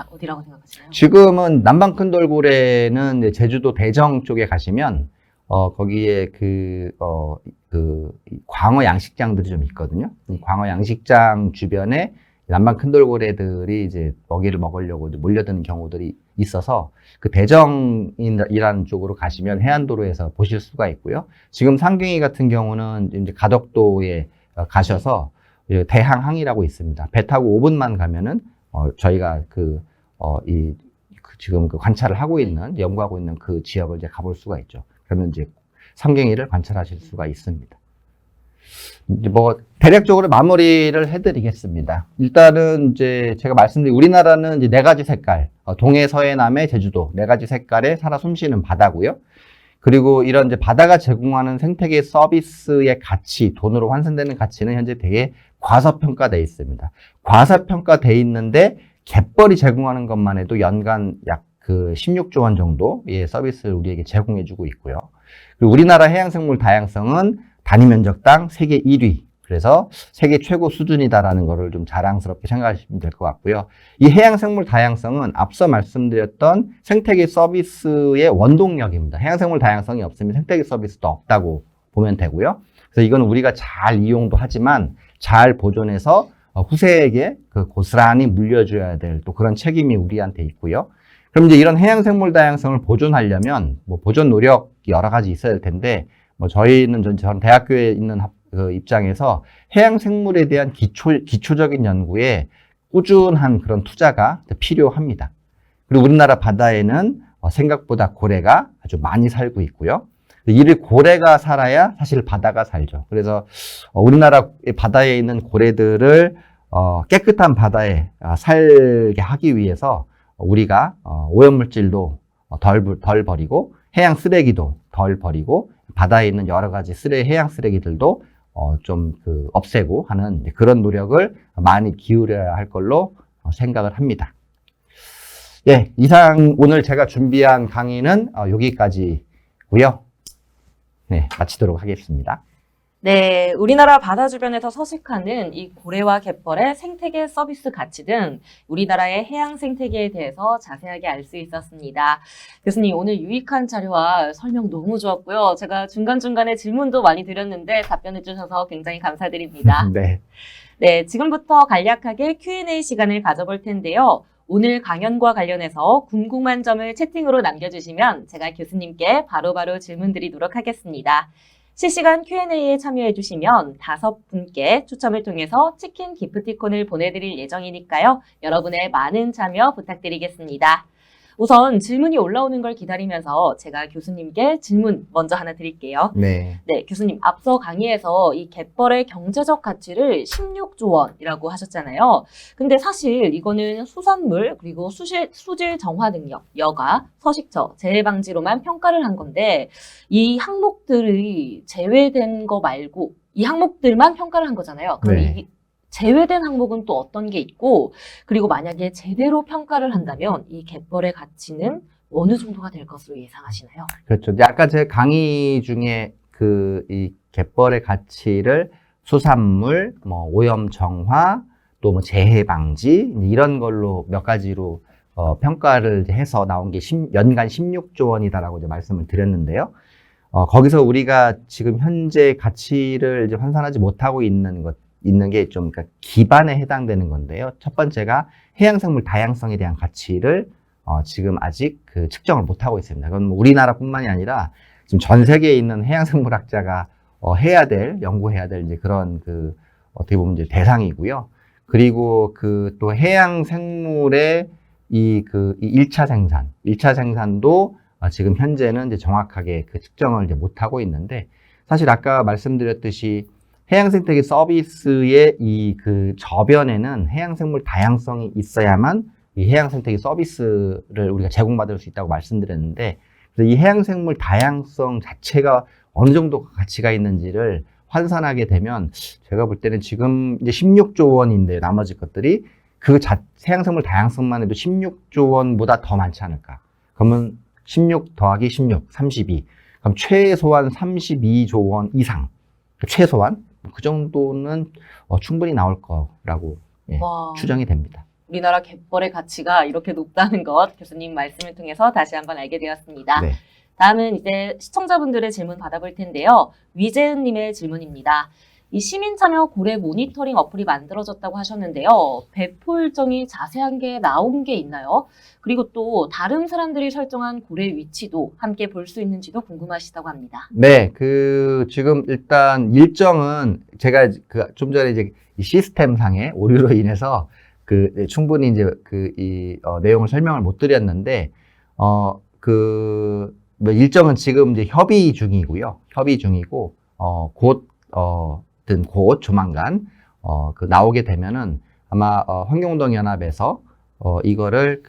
어디라고 생각하시나요? 지금은 남방 큰돌고래는 이제 제주도 대정 쪽에 가시면 거기에 광어 양식장들이 좀 있거든요. 광어 양식장 주변에 남방 큰돌고래들이 이제 먹이를 먹으려고 이제 몰려드는 경우들이 있어서 그 대정이라는 쪽으로 가시면 해안도로에서 보실 수가 있고요. 지금 상경이 같은 경우는 이제 가덕도에 가셔서 대항항이라고 있습니다. 배 타고 5분만 가면은 저희가 지금 관찰을 하고 있는, 연구하고 있는 그 지역을 이제 가볼 수가 있죠. 그러면 이제 삼갱이를 관찰하실 수가 있습니다. 이제 대략적으로 마무리를 해드리겠습니다. 일단은 이제 제가 말씀드린 우리나라는 이제 4가지 색깔, 동해, 서해, 남해, 제주도 4가지 색깔에 살아 숨쉬는 바다고요. 그리고 이런 이제 바다가 제공하는 생태계 서비스의 가치, 돈으로 환산되는 가치는 현재 되게 과소평가되어 있습니다. 과소평가되어 있는데 갯벌이 제공하는 것만 해도 연간 약 16조 원 정도의 서비스를 우리에게 제공해주고 있고요. 그리고 우리나라 해양생물 다양성은 단위 면적당 세계 1위. 그래서 세계 최고 수준이다라는 것을 좀 자랑스럽게 생각하시면 될 것 같고요. 이 해양생물 다양성은 앞서 말씀드렸던 생태계 서비스의 원동력입니다. 해양생물 다양성이 없으면 생태계 서비스도 없다고 보면 되고요. 그래서 이건 우리가 잘 이용도 하지만 잘 보존해서 후세에게 고스란히 물려줘야 될 또 그런 책임이 우리한테 있고요. 그럼 이제 이런 해양생물 다양성을 보존하려면 보존 노력이 여러 가지 있어야 될 텐데 저는 대학교에 있는 입장에서 해양생물에 대한 기초적인 연구에 꾸준한 그런 투자가 필요합니다. 그리고 우리나라 바다에는 생각보다 고래가 아주 많이 살고 있고요. 이를 고래가 살아야 사실 바다가 살죠. 그래서 우리나라 바다에 있는 고래들을 깨끗한 바다에 살게 하기 위해서 우리가 오염물질도 덜 버리고 해양 쓰레기도 덜 버리고 바다에 있는 여러 가지 해양 쓰레기들도 좀 없애고 하는 그런 노력을 많이 기울여야 할 걸로 생각을 합니다. 예, 이상 오늘 제가 준비한 강의는 여기까지고요. 네, 마치도록 하겠습니다. 네, 우리나라 바다 주변에서 서식하는 이 고래와 갯벌의 생태계 서비스 가치 등 우리나라의 해양 생태계에 대해서 자세하게 알 수 있었습니다. 교수님, 오늘 유익한 자료와 설명 너무 좋았고요. 제가 중간중간에 질문도 많이 드렸는데 답변해 주셔서 굉장히 감사드립니다. 네. 네, 지금부터 간략하게 Q&A 시간을 가져볼 텐데요. 오늘 강연과 관련해서 궁금한 점을 채팅으로 남겨주시면 제가 교수님께 바로바로 질문 드리도록 하겠습니다. 실시간 Q&A에 참여해 주시면 5분께 추첨을 통해서 치킨 기프티콘을 보내드릴 예정이니까요. 여러분의 많은 참여 부탁드리겠습니다. 우선 질문이 올라오는 걸 기다리면서 제가 교수님께 질문 먼저 하나 드릴게요. 네. 네, 교수님 앞서 강의에서 이 갯벌의 경제적 가치를 16조 원이라고 하셨잖아요. 근데 사실 이거는 수산물 그리고 수질 정화 능력, 여가, 서식처, 재해 방지로만 평가를 한 건데 이 항목들이 제외된 거 말고 이 항목들만 평가를 한 거잖아요. 그럼 네. 이 제외된 항목은 또 어떤 게 있고 그리고 만약에 제대로 평가를 한다면 이 갯벌의 가치는 어느 정도가 될 것으로 예상하시나요? 그렇죠. 이제 아까 제 강의 중에 이 갯벌의 가치를 수산물, 오염 정화, 또 재해 방지 이런 걸로 몇 가지로 평가를 해서 나온 게 연간 16조 원이다라고 이제 말씀을 드렸는데요. 거기서 우리가 지금 현재 가치를 이제 환산하지 못하고 있는 게 좀 기반에 해당되는 건데요. 첫 번째가 해양생물 다양성에 대한 가치를 지금 아직 측정을 못하고 있습니다. 그건 우리나라뿐만이 아니라 지금 전 세계에 있는 해양생물학자가 연구해야 될 이제 그런 어떻게 보면 이제 대상이고요. 그리고 또 해양생물의 이 1차 생산도 지금 현재는 이제 정확하게 측정을 이제 못하고 있는데 사실 아까 말씀드렸듯이 해양생태계 서비스의 저변에는 해양생물 다양성이 있어야만 이 해양생태계 서비스를 우리가 제공받을 수 있다고 말씀드렸는데, 그래서 이 해양생물 다양성 자체가 어느 정도 가치가 있는지를 환산하게 되면 제가 볼 때는 지금 이제 16조 원인데 나머지 것들이 해양생물 다양성만 해도 16조 원보다 더 많지 않을까. 그러면 16 더하기 16, 32. 그럼 최소한 32조 원 이상, 최소한 그 정도는 충분히 나올 거라고 예, 와. 추정이 됩니다. 우리나라 갯벌의 가치가 이렇게 높다는 것 교수님 말씀을 통해서 다시 한번 알게 되었습니다. 네. 다음은 이제 시청자분들의 질문 받아볼 텐데요. 위재은님의 질문입니다. 이 시민참여 고래 모니터링 어플이 만들어졌다고 하셨는데요. 배포 일정이 자세한 게 나온 게 있나요? 그리고 또 다른 사람들이 설정한 고래 위치도 함께 볼 수 있는지도 궁금하시다고 합니다. 네, 지금 일단 일정은 제가 좀 전에 이제 이 시스템상의 오류로 인해서 충분히 이제 내용을 설명을 못 드렸는데, 뭐 일정은 지금 이제 협의 중이고요. 협의 중이고, 곧 조만간, 나오게 되면은 아마, 환경운동연합에서, 이거를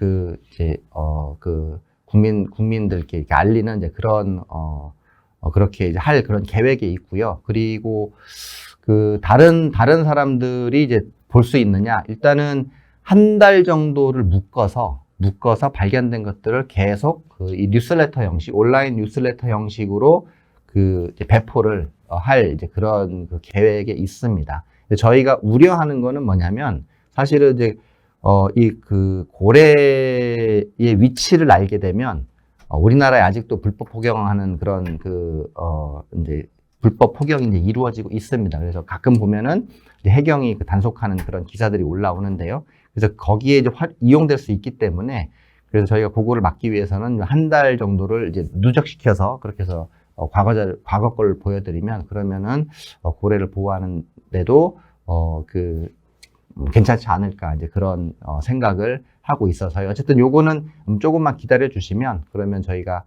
국민들께 이렇게 알리는 이제 그렇게 이제 할 그런 계획이 있고요. 그리고 다른 사람들이 이제 볼 수 있느냐. 일단은 한 달 정도를 묶어서 발견된 것들을 계속 이 뉴스레터 형식, 온라인 뉴스레터 형식으로 이제 배포를 할 이제 그런 계획에 있습니다. 저희가 우려하는 거는 뭐냐면 사실은 이제 고래의 위치를 알게 되면 우리나라에 아직도 불법 포경하는 그런 이제 불법 포경이 이제 이루어지고 있습니다. 그래서 가끔 보면은 이제 해경이 단속하는 그런 기사들이 올라오는데요. 그래서 거기에 이제 이용될 수 있기 때문에 그래서 저희가 그거를 막기 위해서는 한 달 정도를 이제 누적시켜서 그렇게 해서 과거 걸 보여드리면 그러면은 고래를 보호하는데도 괜찮지 않을까 이제 그런 생각을 하고 있어서요. 어쨌든 요거는 조금만 기다려 주시면 그러면 저희가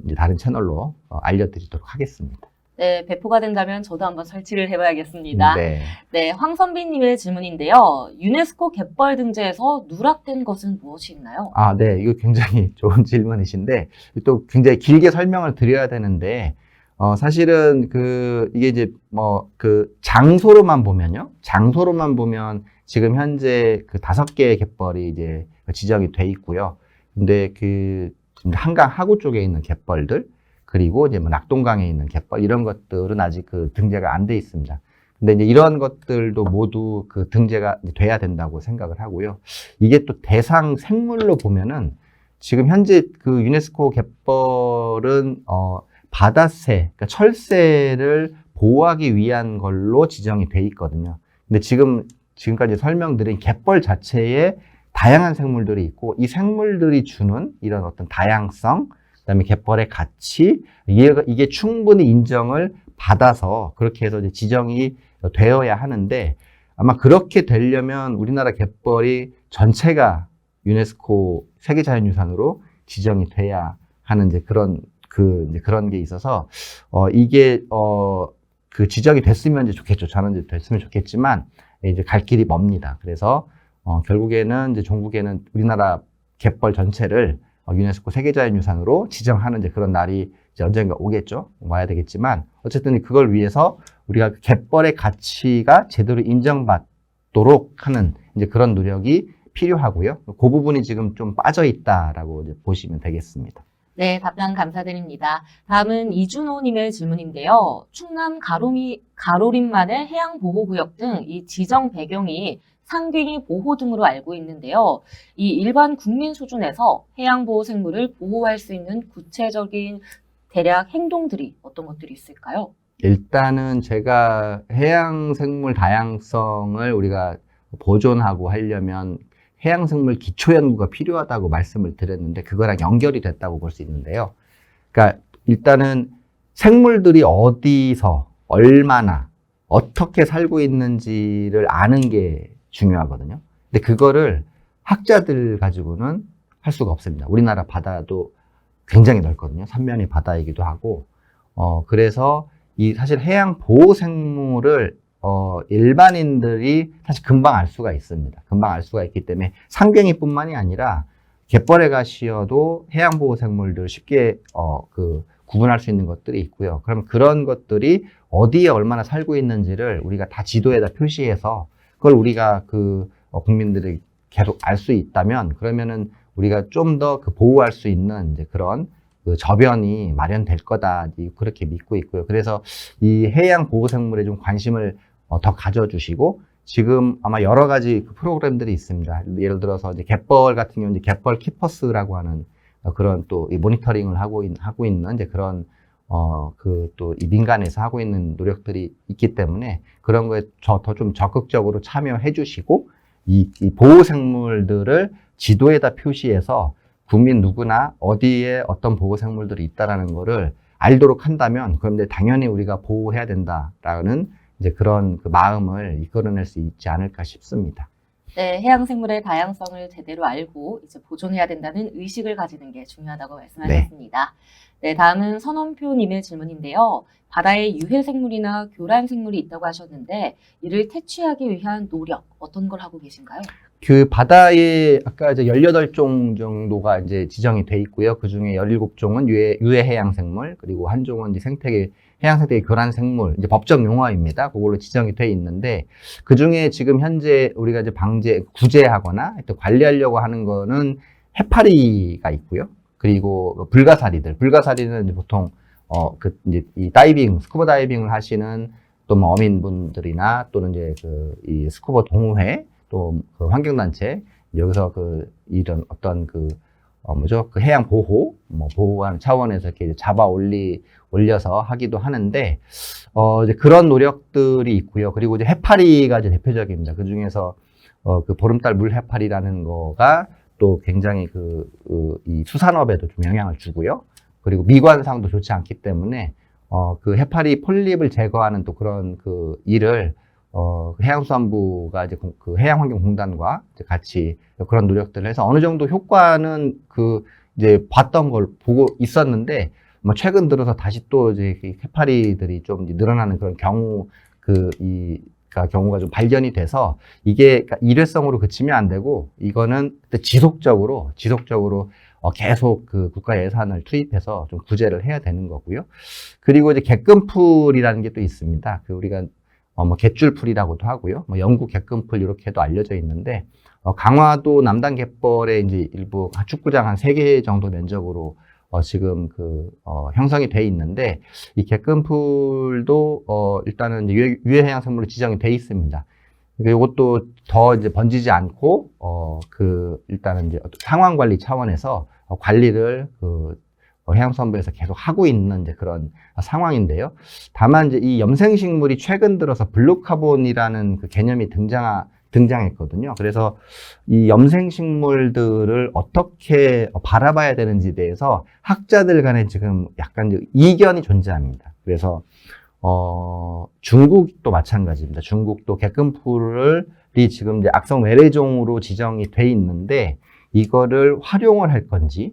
이제 다른 채널로 알려드리도록 하겠습니다. 네, 배포가 된다면 저도 한번 설치를 해봐야겠습니다. 네. 네, 황선비님의 질문인데요. 유네스코 갯벌 등재에서 누락된 것은 무엇이 있나요? 아, 네. 이거 굉장히 좋은 질문이신데, 또 굉장히 길게 설명을 드려야 되는데, 사실은 이게 이제 장소로만 보면요. 장소로만 보면 지금 현재 5개의 갯벌이 이제 지정이 돼 있고요. 근데 지금 한강 하구 쪽에 있는 갯벌들, 그리고 이제 낙동강에 있는 갯벌, 이런 것들은 아직 등재가 안 돼 있습니다. 근데 이제 이런 것들도 모두 등재가 돼야 된다고 생각을 하고요. 이게 또 대상 생물로 보면은 지금 현재 유네스코 갯벌은 바다새, 그러니까 철새를 보호하기 위한 걸로 지정이 돼 있거든요. 근데 지금까지 설명드린 갯벌 자체에 다양한 생물들이 있고 이 생물들이 주는 이런 어떤 다양성, 그다음에 갯벌의 가치, 이게 충분히 인정을 받아서 그렇게 해서 이제 지정이 되어야 하는데 아마 그렇게 되려면 우리나라 갯벌이 전체가 유네스코 세계자연유산으로 지정이 돼야 하는 이제 그런 게 있어서 이게 지정이 됐으면 이제 좋겠죠. 저는 이제 됐으면 좋겠지만 이제 갈 길이 멉니다. 그래서 결국에는 이제 종국에는 우리나라 갯벌 전체를 유네스코 세계자연유산으로 지정하는 이제 그런 날이 이제 언젠가 오겠죠. 와야 되겠지만 어쨌든 그걸 위해서 우리가 갯벌의 가치가 제대로 인정받도록 하는 이제 그런 노력이 필요하고요. 그 부분이 지금 좀 빠져 있다라고 이제 보시면 되겠습니다. 네, 답변 감사드립니다. 다음은 이준호님의 질문인데요. 충남 가로림만의 해양보호구역 등 이 지정 배경이 상갱이 보호 등으로 알고 있는데요. 이 일반 국민 수준에서 해양보호 생물을 보호할 수 있는 구체적인 대략 행동들이 어떤 것들이 있을까요? 일단은 제가 해양생물 다양성을 우리가 보존하고 하려면 해양생물 기초연구가 필요하다고 말씀을 드렸는데 그거랑 연결이 됐다고 볼 수 있는데요. 그러니까 일단은 생물들이 어디서 얼마나 어떻게 살고 있는지를 아는 게 중요하거든요. 근데 그거를 학자들 가지고는 할 수가 없습니다. 우리나라 바다도 굉장히 넓거든요. 삼면이 바다이기도 하고 그래서 사실 해양 보호 생물을 일반인들이 사실 금방 알 수가 있습니다. 금방 알 수가 있기 때문에 상갱이뿐만이 아니라 갯벌에 가시어도 해양 보호 생물들 쉽게 구분할 수 있는 것들이 있고요. 그럼 그런 것들이 어디에 얼마나 살고 있는지를 우리가 다 지도에다 표시해서 그걸 우리가 국민들이 계속 알 수 있다면 그러면은 우리가 좀 더 보호할 수 있는 이제 그런 그 저변이 마련될 거다 그렇게 믿고 있고요. 그래서 이 해양 보호 생물에 좀 관심을 더 가져주시고 지금 아마 여러 가지 그 프로그램들이 있습니다. 예를 들어서 이제 갯벌 같은 경우는 이제 갯벌 키퍼스라고 하는 그런 또 이 모니터링을 하고 있는 이제 그런 그 또 이 민간에서 하고 있는 노력들이 있기 때문에 그런 거에 더 좀 적극적으로 참여해 주시고 이 보호 생물들을 지도에다 표시해서 국민 누구나 어디에 어떤 보호 생물들이 있다라는 거를 알도록 한다면 그런데 당연히 우리가 보호해야 된다라는 이제 그런 그 마음을 이끌어낼 수 있지 않을까 싶습니다. 네, 해양 생물의 다양성을 제대로 알고 이제 보존해야 된다는 의식을 가지는 게 중요하다고 말씀하셨습니다. 네, 다음은 선원표님의 질문인데요. 바다에 유해 생물이나 교란 생물이 있다고 하셨는데 이를 퇴치하기 위한 노력 어떤 걸 하고 계신가요? 그 바다에 아까 이제 18종 정도가 이제 지정이 돼 있고요. 그 중에 17종은 유해 해양 생물, 그리고 한 종은 이제 해양 생태계 교란 생물, 이제 법적 용어입니다. 그걸로 지정이 돼 있는데 그 중에 지금 현재 우리가 이제 구제하거나 또 관리하려고 하는 거는 해파리가 있고요. 그리고 불가사리는 이제 보통 이제 이 스쿠버 다이빙을 하시는 또 뭐 어민분들이나 또는 이제 이 스쿠버 동호회 또 그 환경단체 여기서 이런 어떤 그 해양 보호하는 차원에서 이렇게 올려서 하기도 하는데 이제 그런 노력들이 있고요. 그리고 이제 해파리가 이제 대표적입니다. 그 중에서 그 보름달 물 해파리라는 거가 또 굉장히 이 수산업에도 좀 영향을 주고요. 그리고 미관상도 좋지 않기 때문에 그 해파리 폴립을 제거하는 또 그런 그 일을 해양수산부가 이제 그 해양환경공단과 이제 같이 그런 노력들을 해서 어느 정도 효과는 이제 봤던 걸 보고 있었는데, 뭐 최근 들어서 다시 또 이제 해파리들이 좀 이제 늘어나는 그런 경우가 좀 발견이 돼서 이게 일회성으로 그치면 안 되고 이거는 지속적으로 계속 그 국가 예산을 투입해서 좀 구제를 해야 되는 거고요. 그리고 이제 갯금풀이라는 게 또 있습니다. 우리가 뭐 갯줄풀이라고도 하고요. 뭐 영구 갯금풀 이렇게도 알려져 있는데 강화도 남단 갯벌에 이제 일부 축구장 한 3개 정도 면적으로 지금 형성이 돼 있는데 이 갯금풀도 일단은 이제 유해 해양 생물로 지정이 돼 있습니다. 그러니까 이것도 더 이제 번지지 않고 일단은 이제 상황 관리 차원에서 관리를 해양수산부에서 계속 하고 있는 이제 그런 상황인데요. 다만 이제 이 염생식물이 최근 들어서 블루카본이라는 그 개념이 등장했거든요. 그래서 이 염생식물들을 어떻게 바라봐야 되는지에 대해서 학자들 간에 지금 약간 이견이 존재합니다. 그래서 중국도 마찬가지입니다. 중국도 갯금풀이 지금 이제 악성 외래종으로 지정이 돼 있는데 이거를 활용을 할 건지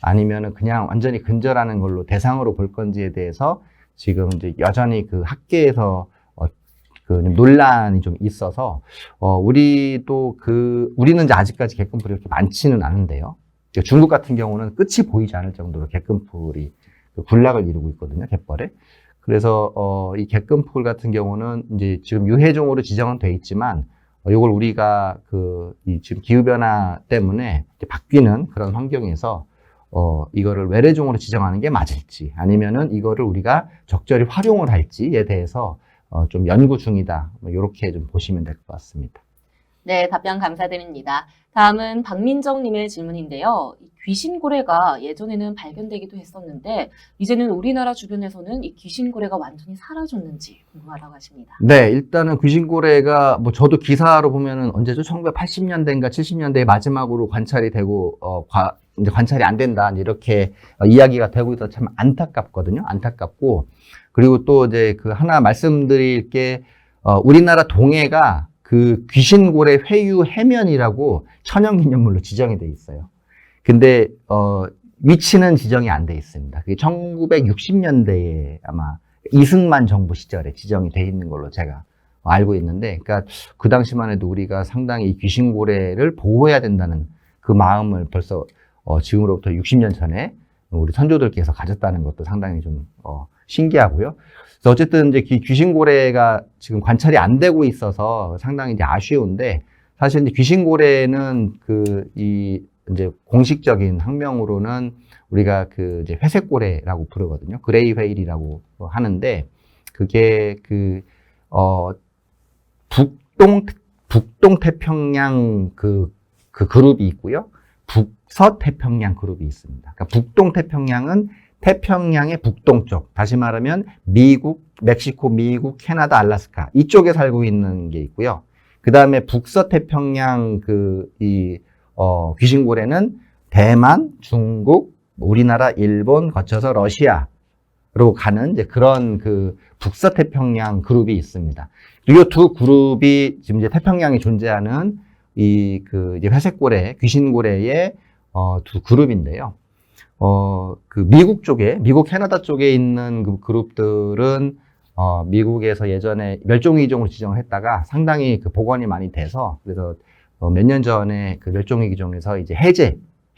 아니면은 그냥 완전히 근절하는 걸로 대상으로 볼 건지에 대해서 지금 이제 여전히 그 학계에서 논란이 좀 있어서 우리는 이제 아직까지 갯금풀이 그렇게 많지는 않은데요. 중국 같은 경우는 끝이 보이지 않을 정도로 갯금풀이 군락을 이루고 있거든요, 갯벌에. 그래서 이 갯금풀 같은 경우는 이제 지금 유해종으로 지정은 돼 있지만 이걸 우리가 지금 기후 변화 때문에 바뀌는 그런 환경에서 이거를 외래종으로 지정하는 게 맞을지 아니면은 이거를 우리가 적절히 활용을 할지에 대해서 좀 연구 중이다. 이렇게 좀 보시면 될 것 같습니다. 네, 답변 감사드립니다. 다음은 박민정님의 질문인데요. 귀신고래가 예전에는 발견되기도 했었는데 이제는 우리나라 주변에서는 이 귀신고래가 완전히 사라졌는지 궁금하다고 하십니다. 네, 일단은 귀신고래가 저도 기사로 보면은 언제죠? 1980년대인가 70년대에 마지막으로 관찰이 되고 이제 관찰이 안 된다 이렇게 이야기가 되고 있어서 참 안타깝거든요. 안타깝고 그리고 또 이제 하나 말씀드릴 게 우리나라 동해가 귀신고래 회유 해면이라고 천연기념물로 지정이 돼 있어요. 근데 위치는 지정이 안 돼 있습니다. 그게 1960년대에 아마 이승만 정부 시절에 지정이 돼 있는 걸로 제가 알고 있는데, 그러니까 그 당시만 해도 우리가 상당히 이 귀신고래를 보호해야 된다는 그 마음을 벌써 지금으로부터 60년 전에 우리 선조들께서 가졌다는 것도 상당히 좀 신기하고요. 그래서 어쨌든 이제 귀신고래가 지금 관찰이 안 되고 있어서 상당히 이제 아쉬운데, 사실 이제 귀신고래는 이제 공식적인 학명으로는 우리가 그 이제 회색고래라고 부르거든요. 그레이 웨일이라고 하는데 그게 북동 태평양 그 그룹이 있고요. 북서태평양 그룹이 있습니다. 그러니까 북동 태평양은 태평양의 북동쪽, 다시 말하면 미국, 멕시코, 미국, 캐나다, 알래스카 이쪽에 살고 있는 게 있고요. 그 다음에 북서태평양 귀신고래는 대만, 중국, 우리나라, 일본 거쳐서 러시아로 가는 이제 그런 그 북서태평양 그룹이 있습니다. 이 두 그룹이 지금 이제 태평양에 존재하는 이제 회색고래, 귀신고래의 두 그룹인데요. 그 미국 쪽에, 미국 캐나다 쪽에 있는 그 그룹들은 미국에서 예전에 멸종위기종으로 지정을 했다가 상당히 그 복원이 많이 돼서 그래서 몇 년 전에 그 멸종위기종에서 이제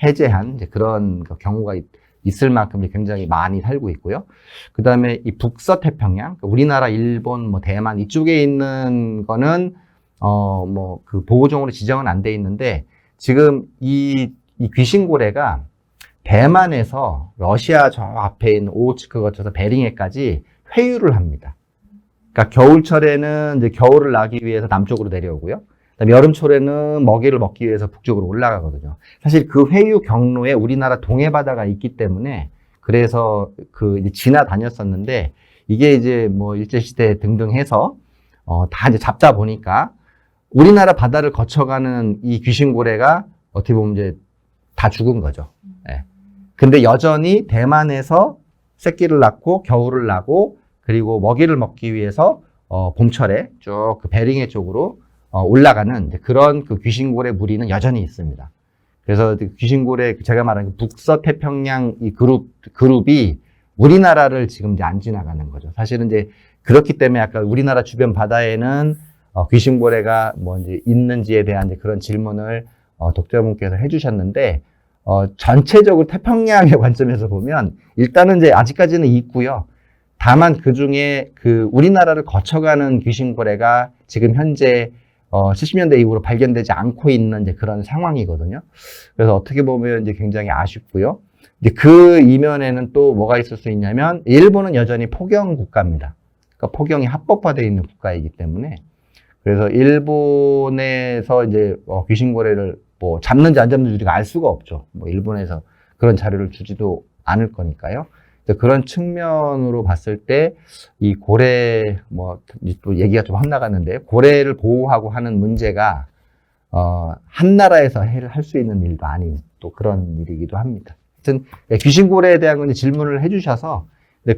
해제한 이제 그런 경우가 있을 만큼 굉장히 많이 살고 있고요. 그 다음에 이 북서태평양, 우리나라, 일본, 뭐 대만 이쪽에 있는 거는 뭐 그 보호종으로 지정은 안 돼 있는데 지금 이 귀신고래가 대만에서 러시아 저 앞에 있는 오호츠크 거쳐서 베링해까지 회유를 합니다. 그러니까 겨울철에는 이제 겨울을 나기 위해서 남쪽으로 내려오고요. 그다음에 여름철에는 먹이를 먹기 위해서 북쪽으로 올라가거든요. 사실 그 회유 경로에 우리나라 동해바다가 있기 때문에 그래서 이제 지나다녔었는데 이게 이제 뭐 일제시대 등등 해서 다 이제 잡다 보니까 우리나라 바다를 거쳐가는 이 귀신고래가 어떻게 보면 이제 다 죽은 거죠. 예. 근데 여전히 대만에서 새끼를 낳고 겨울을 나고 그리고 먹이를 먹기 위해서 봄철에 쭉 그 베링해 쪽으로 올라가는 그런 그 귀신고래 무리는 여전히 있습니다. 그래서 귀신고래 제가 말한 그 북서태평양 이 그룹이 우리나라를 지금 이제 안 지나가는 거죠. 사실은 이제 그렇기 때문에 아까 우리나라 주변 바다에는 귀신고래가 뭐 이제 있는지에 대한 이제 그런 질문을 독자분께서 해주셨는데 전체적으로 태평양의 관점에서 보면 일단은 이제 아직까지는 있고요. 다만 그 중에 그 우리나라를 거쳐가는 귀신고래가 지금 현재 70년대 이후로 발견되지 않고 있는 이제 그런 상황이거든요. 그래서 어떻게 보면 이제 굉장히 아쉽고요. 이제 그 이면에는 또 뭐가 있을 수 있냐면 일본은 여전히 포경 국가입니다. 그러니까 포경이 합법화되어 있는 국가이기 때문에 그래서 일본에서 이제 귀신고래를 뭐 잡는지 안 잡는지 우리가 알 수가 없죠. 뭐 일본에서 그런 자료를 주지도 않을 거니까요. 그런 측면으로 봤을 때 이 고래 뭐 또 얘기가 좀 헛나갔는데 고래를 보호하고 하는 문제가 한 나라에서 할 수 있는 일도 아닌 또 그런 일이기도 합니다. 하여튼 귀신고래에 대한 건 질문을 해주셔서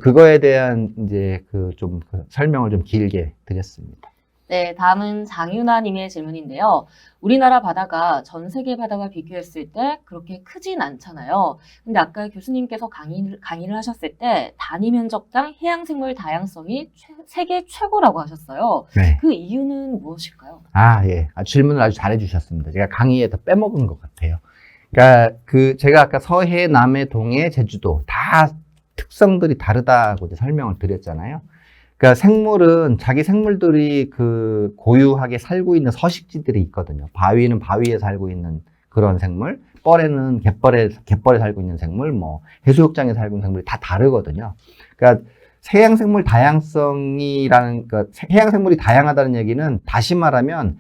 그거에 대한 이제 좀 설명을 좀 길게 드렸습니다. 네, 다음은 장윤아님의 질문인데요. 우리나라 바다가 전 세계 바다와 비교했을 때 그렇게 크진 않잖아요. 근데 아까 교수님께서 강의를 하셨을 때 단위 면적당 해양생물 다양성이 세계 최고라고 하셨어요. 네. 그 이유는 무엇일까요? 예. 질문을 아주 잘해 주셨습니다. 제가 강의에다 빼먹은 것 같아요. 그러니까 제가 아까 서해, 남해, 동해, 제주도 다 특성들이 다르다고 설명을 드렸잖아요. 그러니까 생물은 자기 생물들이 고유하게 살고 있는 서식지들이 있거든요. 바위는 바위에 살고 있는 그런 생물, 뻘에는 갯벌에 살고 있는 생물, 뭐 해수욕장에 살고 있는 생물이 다 다르거든요. 그러니까 해양생물 다양성이라는 해양생물이 다양하다는 얘기는 다시 말하면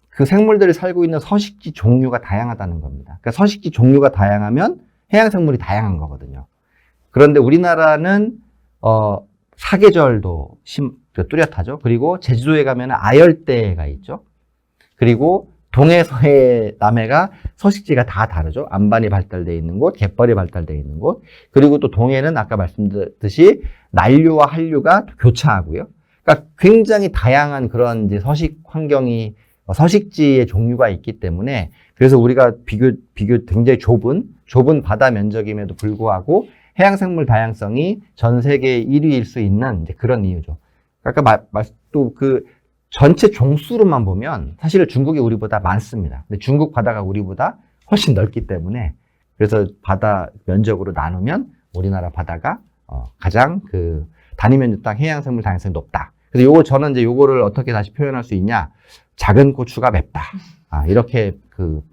그 생물들이 살고 있는 서식지 종류가 다양하다는 겁니다. 그러니까 서식지 종류가 다양하면 해양생물이 다양한 거거든요. 그런데 우리나라는 사계절도 뚜렷하죠. 그리고 제주도에 가면 아열대가 있죠. 그리고 동해, 서해, 남해가 서식지가 다 다르죠. 안반이 발달되어 있는 곳, 갯벌이 발달되어 있는 곳. 그리고 또 동해는 아까 말씀드렸듯이 난류와 한류가 교차하고요. 그러니까 굉장히 다양한 그런 이제 서식 환경이 서식지의 종류가 있기 때문에 그래서 우리가 비교 굉장히 좁은 바다 면적임에도 불구하고 해양생물 다양성이 전 세계 1위일 수 있는 이제 그런 이유죠. 아까 또 전체 종수로만 보면 사실 중국이 우리보다 많습니다. 근데 중국 바다가 우리보다 훨씬 넓기 때문에 그래서 바다 면적으로 나누면 우리나라 바다가 가장 단위 면적당 해양생물 다양성이 높다. 그래서 저는 이제 요거를 어떻게 다시 표현할 수 있냐? 작은 고추가 맵다. 이렇게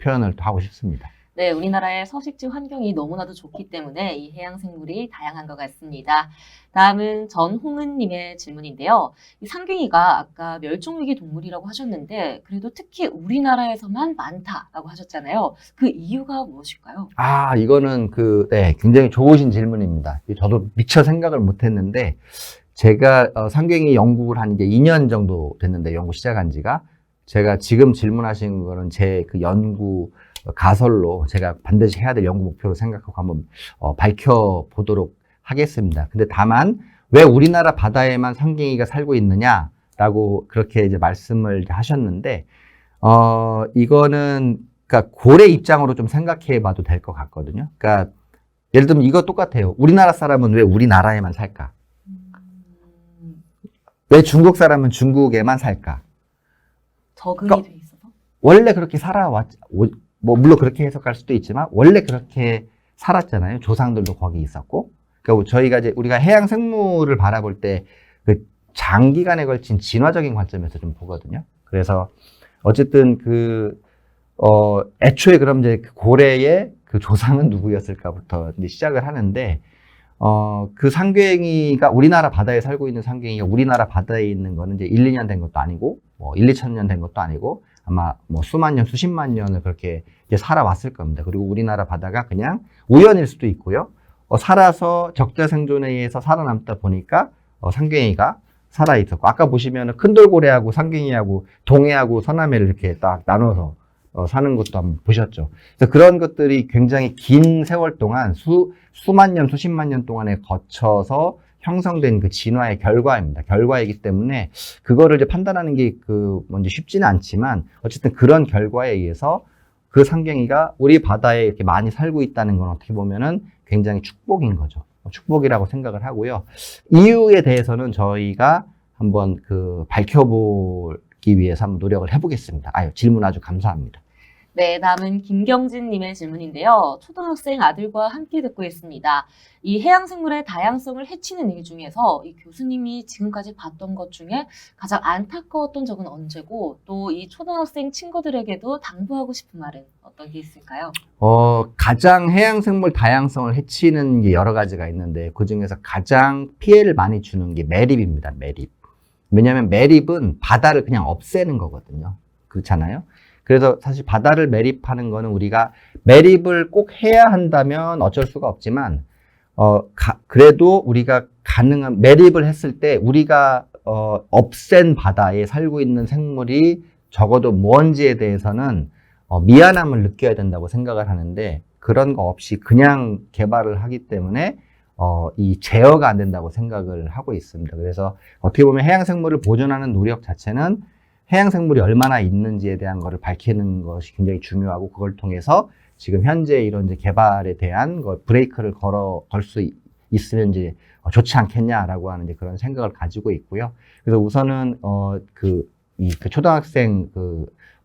표현을 또 하고 싶습니다. 네, 우리나라의 서식지 환경이 너무나도 좋기 때문에 이 해양 생물이 다양한 것 같습니다. 다음은 전홍은님의 질문인데요. 이 상갱이가 아까 멸종위기 동물이라고 하셨는데 그래도 특히 우리나라에서만 많다라고 하셨잖아요. 그 이유가 무엇일까요? 이거는 네, 굉장히 좋으신 질문입니다. 저도 미처 생각을 못 했는데, 제가 상갱이 연구를 한 이제 2년 정도 됐는데, 연구 시작한 지가, 제가 지금 질문하신 거는 제 그 연구 가설로 제가 반드시 해야 될 연구 목표로 생각하고 한번 밝혀보도록 하겠습니다. 근데 다만, 왜 우리나라 바다에만 상갱이가 살고 있느냐라고 그렇게 이제 말씀을 하셨는데, 이거는, 그러니까 고래 입장으로 좀 생각해 봐도 될 것 같거든요. 그러니까, 예를 들면 이거 똑같아요. 우리나라 사람은 왜 우리나라에만 살까? 왜 중국 사람은 중국에만 살까? 적응이 그러니까 돼 있어서? 원래 그렇게 물론 그렇게 해석할 수도 있지만, 원래 그렇게 살았잖아요. 조상들도 거기 있었고. 그러니까 우리가 해양 생물을 바라볼 때, 그 장기간에 걸친 진화적인 관점에서 좀 보거든요. 그래서, 어쨌든 애초에 그럼 이제 고래의 그 조상은 누구였을까부터 이제 시작을 하는데, 그 상갱이가 우리나라 바다에 살고 있는 상갱이가 우리나라 바다에 있는 거는 이제 1, 2년 된 것도 아니고, 1, 2천 년 된 것도 아니고, 아마 수만 년, 수십만 년을 그렇게 이제 살아왔을 겁니다. 그리고 우리나라 바다가 그냥 우연일 수도 있고요. 살아서 적자 생존에 의해서 살아남다 보니까, 상갱이가 살아있었고, 아까 보시면은 큰돌고래하고 상갱이하고 동해하고 서남해를 이렇게 딱 나눠서 사는 것도 한번 보셨죠. 그래서 그런 것들이 굉장히 긴 세월 동안 수만 년, 수십만 년 동안에 거쳐서 형성된 그 진화의 결과입니다. 결과이기 때문에 그거를 이제 판단하는 게 뭔지 쉽지는 않지만 어쨌든 그런 결과에 의해서 그 상갱이가 우리 바다에 이렇게 많이 살고 있다는 건 어떻게 보면은 굉장히 축복인 거죠. 축복이라고 생각을 하고요. 이유에 대해서는 저희가 한번 밝혀보기 위해서 한번 노력을 해보겠습니다. 질문 아주 감사합니다. 네, 다음은 김경진님의 질문인데요. 초등학생 아들과 함께 듣고 있습니다. 이 해양생물의 다양성을 해치는 일 중에서 이 교수님이 지금까지 봤던 것 중에 가장 안타까웠던 적은 언제고 또 이 초등학생 친구들에게도 당부하고 싶은 말은 어떤 게 있을까요? 가장 해양생물 다양성을 해치는 게 여러 가지가 있는데 그 중에서 가장 피해를 많이 주는 게 매립입니다. 매립. 왜냐하면 매립은 바다를 그냥 없애는 거거든요. 그렇잖아요. 그래서 사실 바다를 매립하는 거는 우리가 매립을 꼭 해야 한다면 어쩔 수가 없지만, 그래도 우리가 매립을 했을 때 우리가, 없앤 바다에 살고 있는 생물이 적어도 뭔지에 대해서는, 미안함을 느껴야 된다고 생각을 하는데, 그런 거 없이 그냥 개발을 하기 때문에, 이 제어가 안 된다고 생각을 하고 있습니다. 그래서 어떻게 보면 해양생물을 보존하는 노력 자체는 해양생물이 얼마나 있는지에 대한 것을 밝히는 것이 굉장히 중요하고 그걸 통해서 지금 현재 이런 이제 개발에 대한 브레이크를 걸 수 있으면 이제 좋지 않겠냐라고 하는 이제 그런 생각을 가지고 있고요. 그래서 우선은 초등학생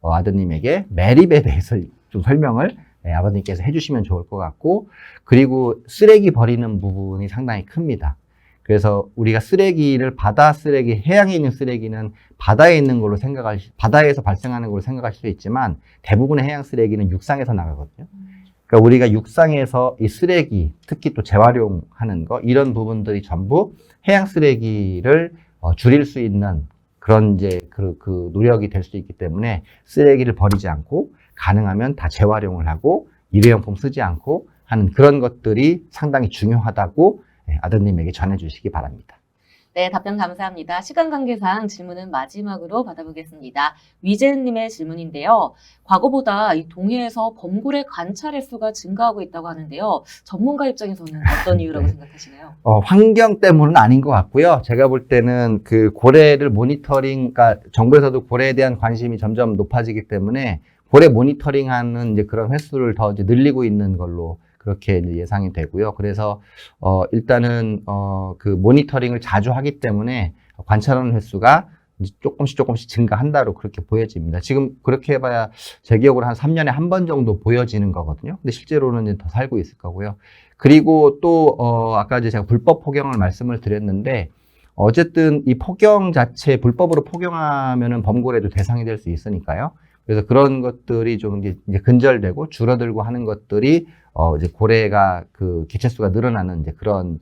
아드님에게 매립에 대해서 좀 설명을 아버님께서 해주시면 좋을 것 같고, 그리고 쓰레기 버리는 부분이 상당히 큽니다. 그래서 우리가 바다 쓰레기, 해양에 있는 쓰레기는 바다에 있는 걸로 바다에서 발생하는 걸로 생각할 수 있지만 대부분의 해양 쓰레기는 육상에서 나가거든요. 그러니까 우리가 육상에서 이 쓰레기, 특히 또 재활용하는 거, 이런 부분들이 전부 해양 쓰레기를 줄일 수 있는 그런 이제 그 노력이 될 수 있기 때문에 쓰레기를 버리지 않고 가능하면 다 재활용을 하고 일회용품 쓰지 않고 하는 그런 것들이 상당히 중요하다고 아드님에게 전해주시기 바랍니다. 네, 답변 감사합니다. 시간 관계상 질문은 마지막으로 받아보겠습니다. 위재은님의 질문인데요. 과거보다 이 동해에서 범고래 관찰 횟수가 증가하고 있다고 하는데요. 전문가 입장에서는 어떤 이유라고 네. 생각하시나요? 환경 때문은 아닌 것 같고요. 제가 볼 때는 고래를 그러니까 정부에서도 고래에 대한 관심이 점점 높아지기 때문에 고래 모니터링하는 이제 그런 횟수를 더 이제 늘리고 있는 걸로 그렇게 이제 예상이 되고요. 그래서 일단은 모니터링을 자주 하기 때문에 관찰하는 횟수가 이제 조금씩 증가한다로 그렇게 보여집니다. 지금 그렇게 해봐야 제 기억으로 한 3년에 한 번 정도 보여지는 거거든요. 근데 실제로는 이제 더 살고 있을 거고요. 그리고 또 아까 이제 제가 불법 포경을 말씀을 드렸는데 어쨌든 이 포경 자체 불법으로 포경하면은 범고래도 대상이 될 수 있으니까요. 그래서 그런 것들이 좀 이제 근절되고 줄어들고 하는 것들이 이제 고래가 그 개체수가 늘어나는 이제 그런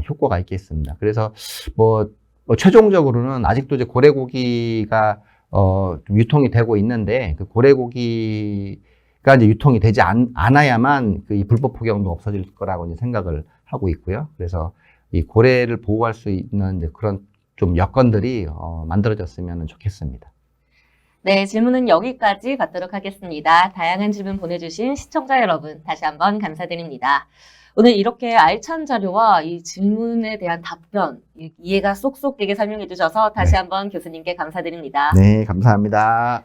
효과가 있겠습니다. 그래서 뭐 최종적으로는 아직도 이제 고래고기가 좀 유통이 되고 있는데 그 고래고기가 이제 유통이 되지 않아야만 그 이 불법 포경도 없어질 거라고 이제 생각을 하고 있고요. 그래서 이 고래를 보호할 수 있는 이제 그런 좀 여건들이 만들어졌으면 좋겠습니다. 네, 질문은 여기까지 받도록 하겠습니다. 다양한 질문 보내주신 시청자 여러분, 다시 한번 감사드립니다. 오늘 이렇게 알찬 자료와 이 질문에 대한 답변, 이해가 쏙쏙 되게 설명해 주셔서 다시 네. 한번 교수님께 감사드립니다. 네, 감사합니다.